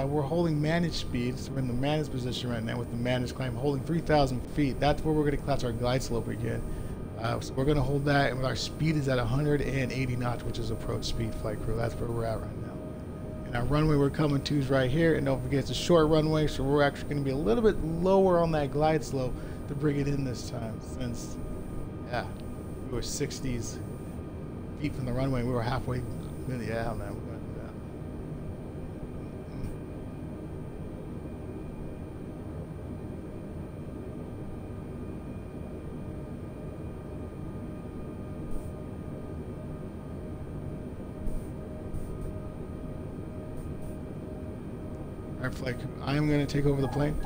We're holding managed speeds. We're in the managed position right now with the managed climb, holding 3,000 feet. That's where we're going to class our glide slope again. So we're going to hold that, and our speed is at 180 knots, which is approach speed, flight crew. That's where we're at right now. And our runway we're coming to is right here, and don't forget it's a short runway, so we're actually going to be a little bit lower on that glide slope to bring it in this time, since, yeah, we were 60s feet from the runway. We were halfway. Yeah, man. Alright, I am going to take over the plane.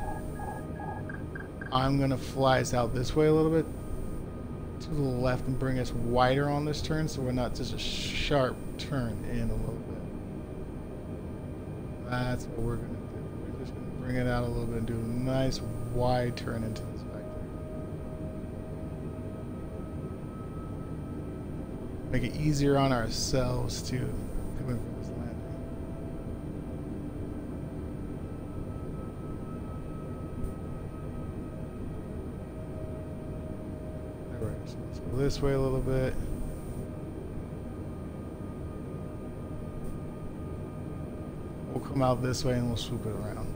I'm going to fly us out this way a little bit to the left and bring us wider on this turn so we're not just a sharp turn in a little bit. That's what we're going to do. We're just going to bring it out a little bit and do a nice wide turn into this vector. Make it easier on ourselves to come in for this landing. So let's go this way a little bit. We'll come out this way and we'll swoop it around.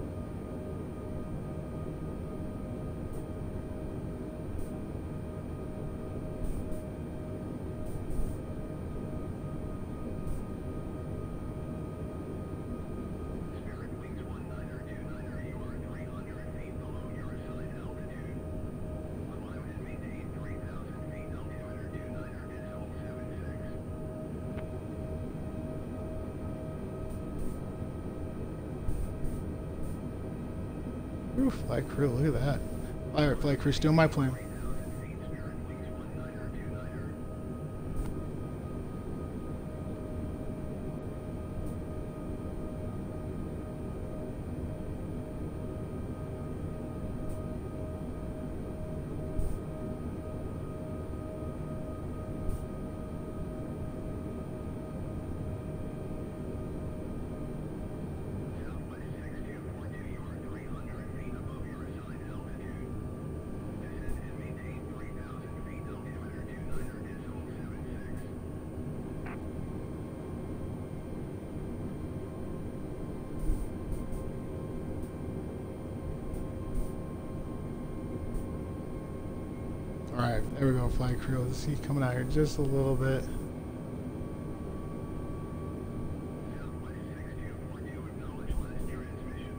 Ooh, flight crew, look at that. Alright, flight crew, steal my plane. Alright, there we go, flight crew. Let's see, coming out here just a little bit. Southwest 6242, acknowledge last transmission.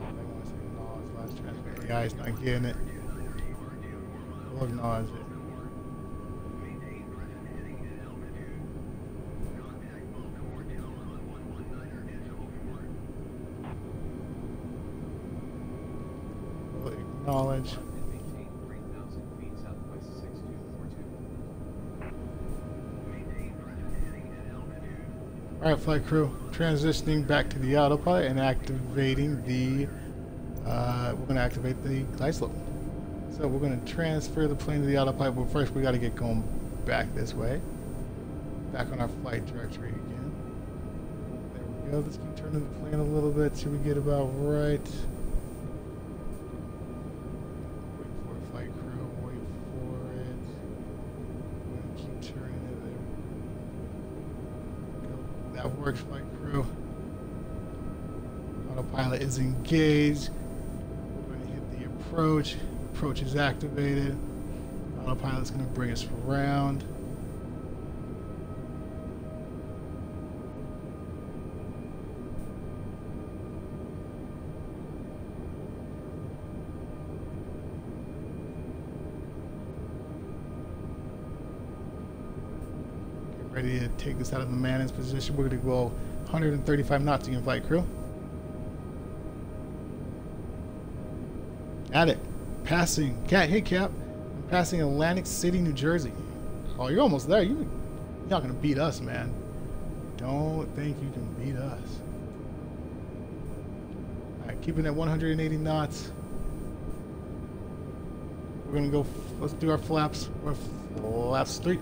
I want to say acknowledge last transmission. The guy's not getting it. We'll acknowledge it. Maintain present heading and altitude. Contact Baltimore Tower on 119er.04. We'll acknowledge. And maintain 3,000 feet southwest 6242. Maintain present heading and altitude. Alright, flight crew. Transitioning back to the autopilot and activating the... we're going to activate the glide slope. So we're going to transfer the plane to the autopilot, but first we got to get going back this way. Back on our flight directory again. There we go. Let's keep turning the plane a little bit till we get about right. Wait for it, flight crew. Wait for it. We're going to keep turning it there. Go. That works, flight crew. Autopilot is engaged. We're going to hit the approach. Approach is activated. Autopilot's going to bring us around. Get ready to take this out of the man-in position. We're going to go 135 knots again, flight crew. At it. Passing. Hey, Cap. I'm passing Atlantic City, New Jersey. Oh, you're almost there. You're not going to beat us, man. Don't think you can beat us. Alright, keeping at 180 knots. We're going to go... Let's do our flaps. We're flaps 3.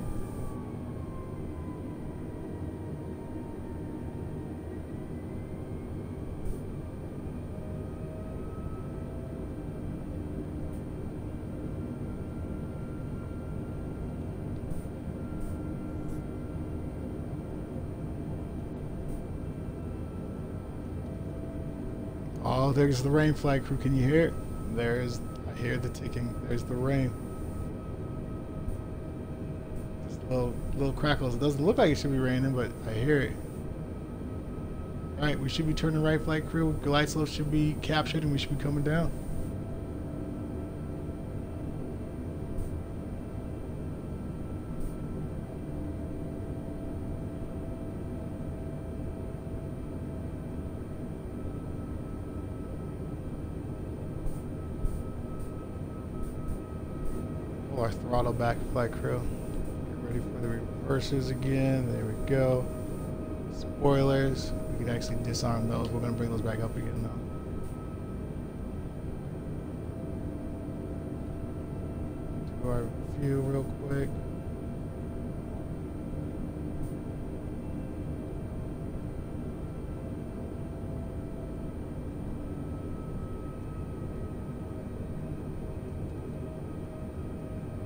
Oh, there's the rain, flight crew. Can you hear it? I hear the ticking. There's the rain. Just little crackles. It doesn't look like it should be raining, but I hear it. Alright, we should be turning right, flight crew. Glide slope should be captured and we should be coming down. Pull our throttle back, flight crew. Get ready for the reversers again. There we go. Spoilers. We can actually disarm those. We're going to bring those back up again though. Do our view real quick.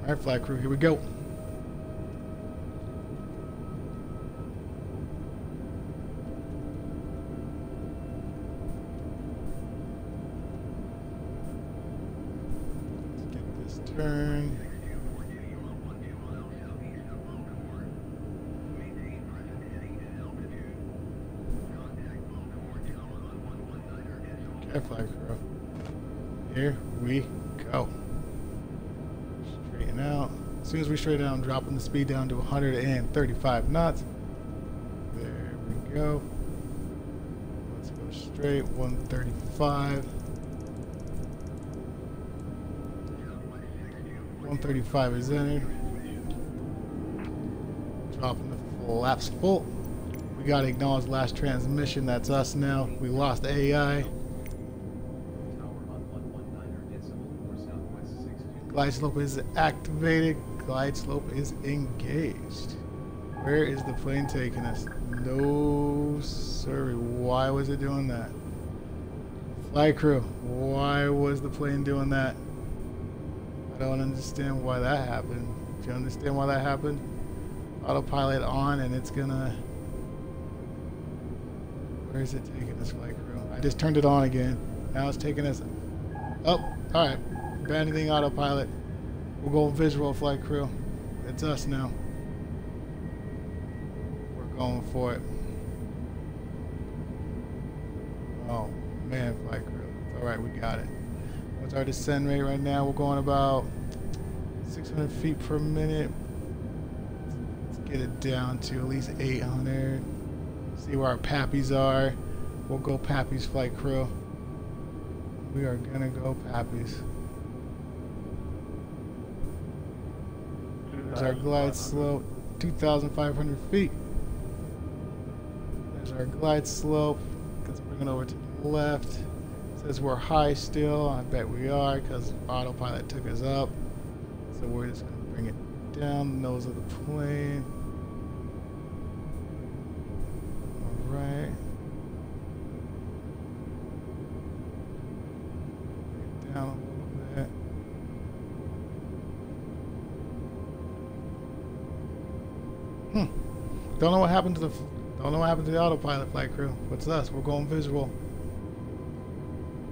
Alright, flight crew, here we go. Let's get this turn. Okay, flight crew. Here we go. Straighten out. As soon as we straighten out, I'm dropping the speed down to 135 knots. There we go. Let's go straight. 135. 135 is entered. Dropping the flaps full. We gotta acknowledge last transmission. That's us now. We lost AI. Tower on 119er, decimal 4 southwest 62. Glide slope is activated. Glide slope is engaged. Where is the plane taking us? No, sir. Why was it doing that? Flight crew, why was the plane doing that? I don't understand why that happened. Do you understand why that happened? Autopilot on and it's gonna... Where is it taking us, flight crew? I just turned it on again. Now it's taking us... Oh, alright. Abandoning autopilot. We'll go visual, flight crew. It's us now. We're going for it. Oh man, flight crew. All right, we got it. What's our descent rate right now? We're going about 600 feet per minute. Let's get it down to at least 800. See where our pappies are. We'll go pappies, flight crew. We are gonna go pappies. There's our glide slope, 2,500 feet. There's our glide slope. Let's bring it over to the left. It says we're high still. I bet we are because autopilot took us up. So we're just gonna bring it down the nose of the plane. All right. Bring it down a little bit. Don't know what happened to the autopilot, flight crew. What's us? We're going visual.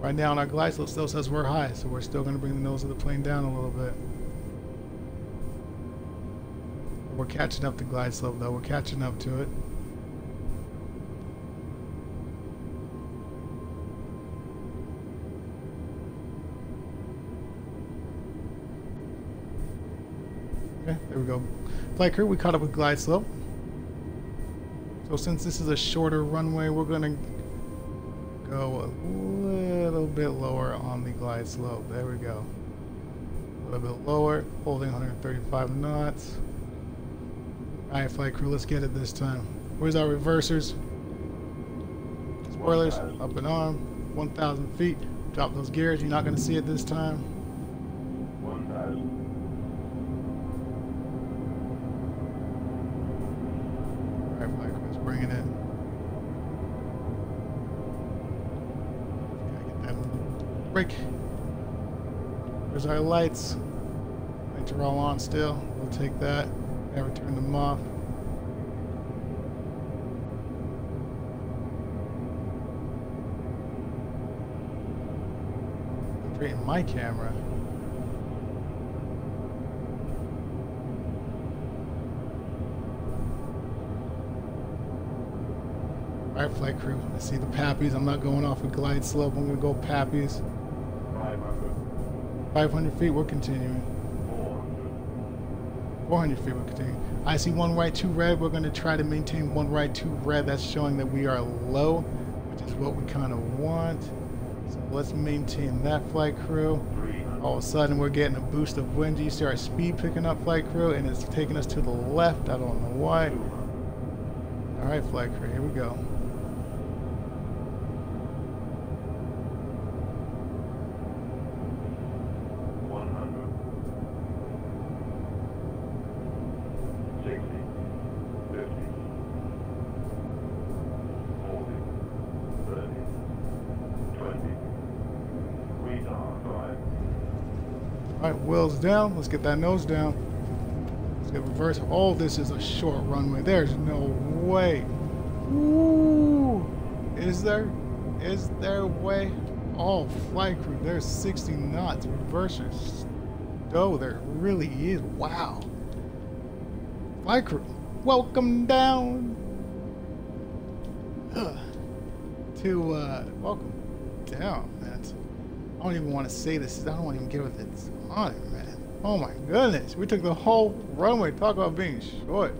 Right now, on our glide slope still says we're high, so we're still going to bring the nose of the plane down a little bit. We're catching up to glide slope, though. We're catching up to it. Okay, there we go. Flight crew, we caught up with glide slope. So since this is a shorter runway, we're going to go a little bit lower on the glide slope. There we go. A little bit lower, holding 135 knots. Alright, flight crew, let's get it this time. Where's our reversers? Spoilers, up and on. 1,000 feet. Drop those gears. You're not going to see it this time. 1,000. Alright, flight crew, let's bring it in. Gotta get that brake. There's our lights. Lights are all on still. We'll take that. Never turn them off. Straighten my camera. Alright, flight crew. I see the pappies. I'm not going off a glide slope. I'm going to go pappies. 500 feet, we're continuing. 400 feet, we're continuing. I see one right, two red. We're going to try to maintain one right, two red. That's showing that we are low, which is what we kind of want. So let's maintain that, flight crew. All of a sudden, we're getting a boost of wind. You see our speed picking up, flight crew, and it's taking us to the left. I don't know why. All right, flight crew, here we go. Alright, wheels down. Let's get that nose down. Let's get reverse. Oh, this is a short runway. There's no way. Ooh. Is there? Is there a way? Oh, flight crew. There's 60 knots. Reversers. Oh, there really is. Wow. Flight crew. Welcome down. Welcome down, man. I don't even want to say this. I don't want to even give it its honor, man. Oh my goodness. We took the whole runway. Talk about being short.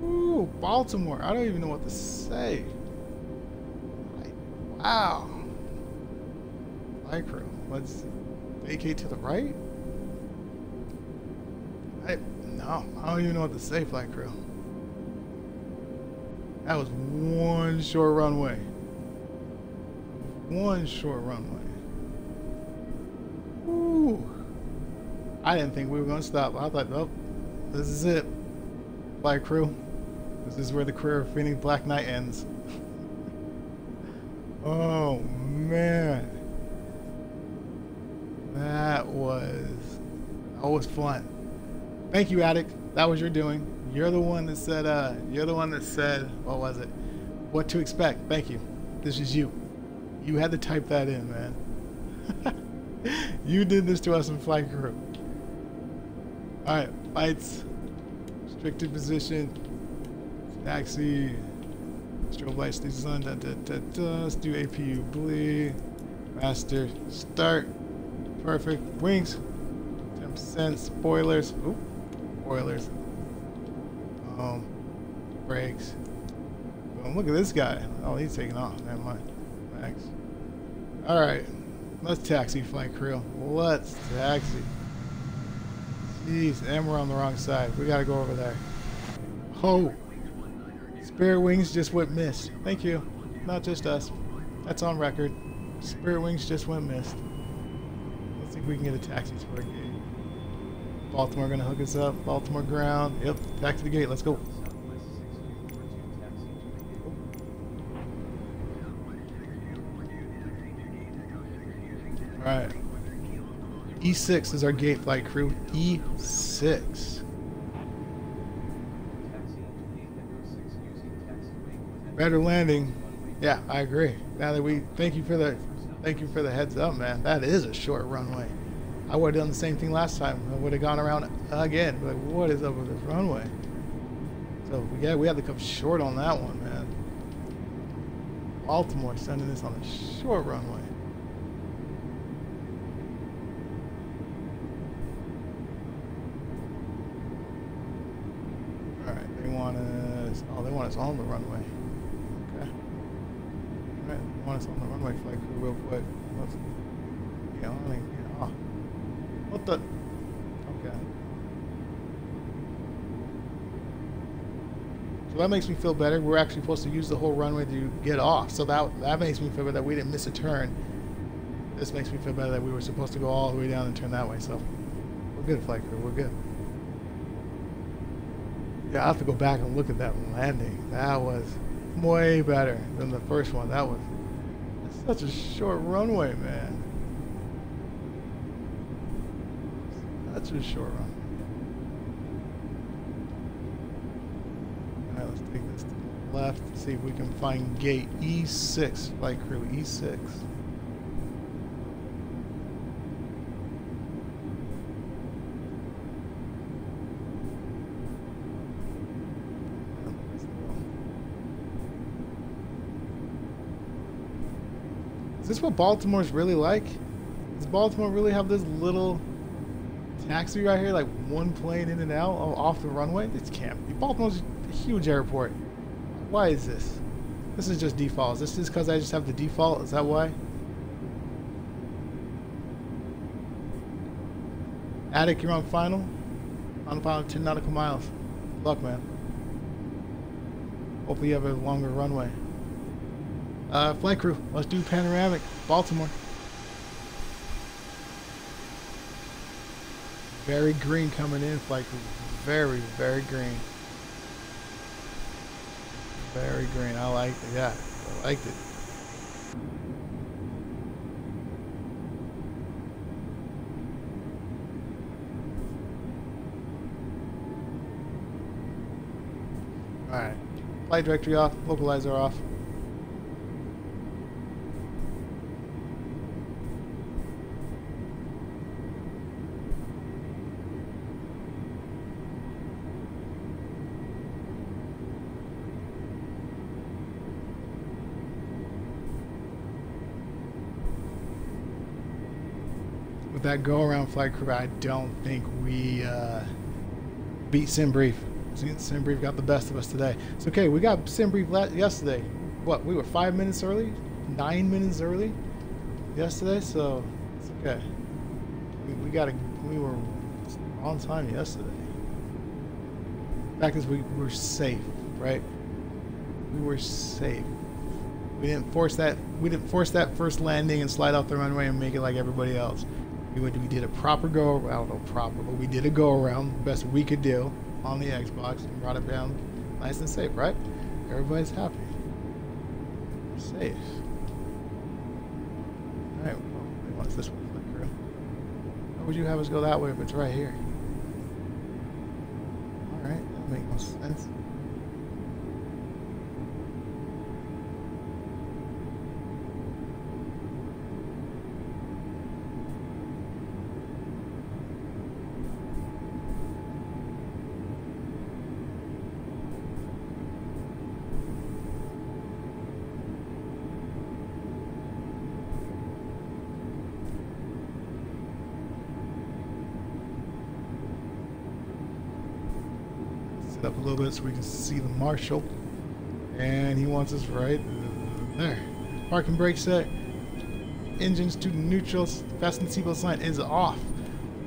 Ooh, Baltimore. I don't even know what to say. Wow. Flight crew. Let's vacate to the right. No, I don't even know what to say, flight crew. That was one short runway. One short runway. Ooh. I didn't think we were going to stop. I thought, oh, this is it. Flight crew. This is where the career of Phoenix Black Knight ends. Oh, man. That was fun. Thank you, Addict. That was your doing. You're the one that said, what was it? What to expect. Thank you. This is you. You had to type that in, man. You did this to us in flight crew. Alright, lights. Restricted position. Taxi. Strobe lights, these on. Let's do APU bleed. Master. Start. Perfect. Wings. 10%. Spoilers. Oop. Spoilers. Brakes. Boom. Look at this guy. Oh, he's taking off. Never mind. Max. Alright. Let's taxi, flight crew. Let's taxi. Jeez, and we're on the wrong side. We gotta go over there. Oh! Spirit Wings just went missed. Thank you. Not just us. That's on record. Spirit Wings just went missed. Let's see if we can get a taxi to our gate. Baltimore gonna hook us up. Baltimore ground. Yep, back to the gate. Let's go. Alright. E6 is our gate, flight crew. E6. Better landing. Yeah, I agree. Now that we thank you for the heads up, man. That is a short runway. I would have done the same thing last time. I would have gone around again. Like, what is up with this runway? So yeah, we had to come short on that one, man. Baltimore sending this on a short runway. Alright, they want us on the runway. Okay. Alright, they want us on the runway, flight crew, real quick. Let's, what the? Okay. So that makes me feel better. We're actually supposed to use the whole runway to get off. So that makes me feel better that we didn't miss a turn. This makes me feel better that we were supposed to go all the way down and turn that way. So we're good, flight crew. We're good. Yeah, I have to go back and look at that landing. That was way better than the first one. That's such a short runway, man. That's a short run. Alright, let's take this to the left and see if we can find gate E6, flight crew E6. Is this what Baltimore's really like? Does Baltimore really have this little taxi right here, like one plane in and out off the runway? This can't be. Baltimore's a huge airport. Why is this? This is just default. Is this just because I just have the default? Is that why? Attic, you're on final. On final 10 nautical miles. Good luck, man. Hopefully you have a longer runway. Flight crew, let's do panoramic. Baltimore. Very green coming in, flight crew. Very, very green. Very green. I like it. Yeah, I liked it. Alright. Flight directory off. Localizer off. That go around flight crew, I don't think we beat SimBrief. SimBrief got the best of us today. It's okay. We got SimBrief yesterday. What? We were 5 minutes early, 9 minutes early yesterday. So it's okay. We were on time yesterday. The fact is, we were safe, right? We were safe. We didn't force that. We didn't force that first landing and slide off the runway and make it like everybody else. We did a proper go. I don't know proper, but we did a go around, the best we could do on the Xbox, and brought it down nice and safe, right? Everybody's happy. We're safe. All right. Well, what's this one flick through? Why would you have us go that way if it's right here? All right, that makes no sense. it up a little bit so we can see the marshal. And he wants us right there. Parking brake set. Engines to neutral. Fasten seatbelt sign is off.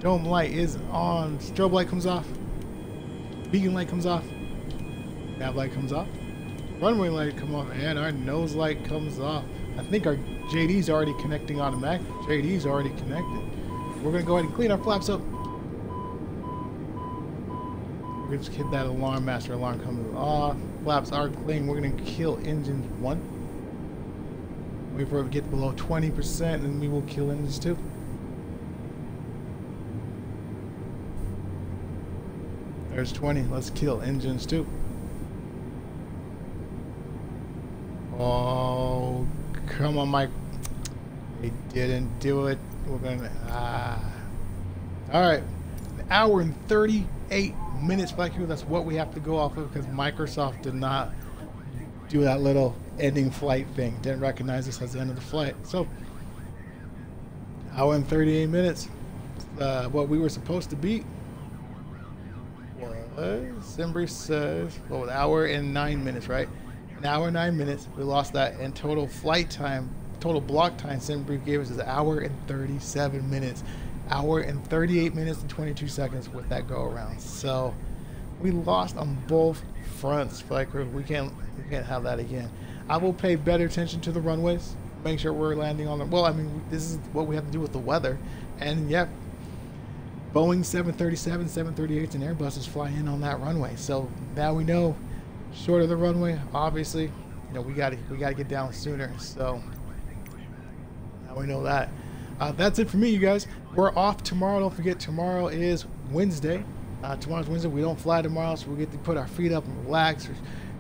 Dome light is on. Strobe light comes off. Beacon light comes off. Nav light comes off. Runway light comes off. And our nose light comes off. I think our JD's already connecting automatically. JD's already connected. We're going to go ahead and clean our flaps up. We're going to hit that alarm. Master alarm comes off. Flaps are clean. We're going to kill engine 1. Wait for it to get below 20% and we will kill engines 2. There's 20. Let's kill engines 2. Oh, come on, Mike. They didn't do it. We're gonna. Alright. An hour and 38 minutes, Black Hero. That's what we have to go off of because Microsoft did not do that little ending flight thing. Didn't recognize this as the end of the flight. So, hour and 38 minutes. What we were supposed to beat was, Simbri says, well, an hour and 9 minutes, right? An hour and 9 minutes. We lost that. And total flight time, total block time Simbri gave us is an hour and 37 minutes. Hour and 38 minutes and 22 seconds with that go around. So we lost on both fronts. Like we can't have that again. I will pay better attention to the runways. Make sure we're landing on them. Well, I mean, this is what we have to do with the weather. And yeah, Boeing 737, 738s, and Airbus is flying in on that runway. So now we know, short of the runway, obviously, you know, we gotta get down sooner. So now we know that. That's it for me, you guys. We're off tomorrow. Don't forget, tomorrow is Wednesday. Tomorrow's Wednesday. We don't fly tomorrow, so we get to put our feet up and relax,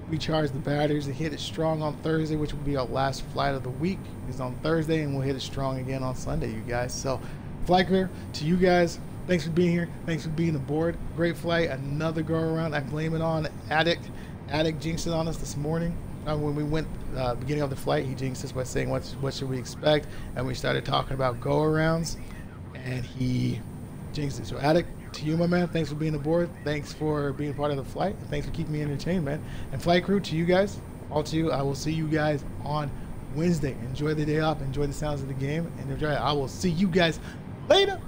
recharge the batteries, and hit it strong on Thursday, which will be our last flight of the week. Is on Thursday, and we'll hit it strong again on Sunday, you guys. So, flight career to you guys. Thanks for being here. Thanks for being aboard. Great flight. Another go around. I blame it on Addict. Addict jinxed it on us this morning. When we went beginning of the flight, he jinxed us by saying what should we expect, and we started talking about go arounds, and he jinxed it. So Addict, to you, my man, thanks for being aboard. Thanks for being part of the flight. And thanks for keeping me entertained, man. And flight crew, to you guys, all to you. I will see you guys on Wednesday. Enjoy the day off. Enjoy the sounds of the game, and enjoy it. I will see you guys later.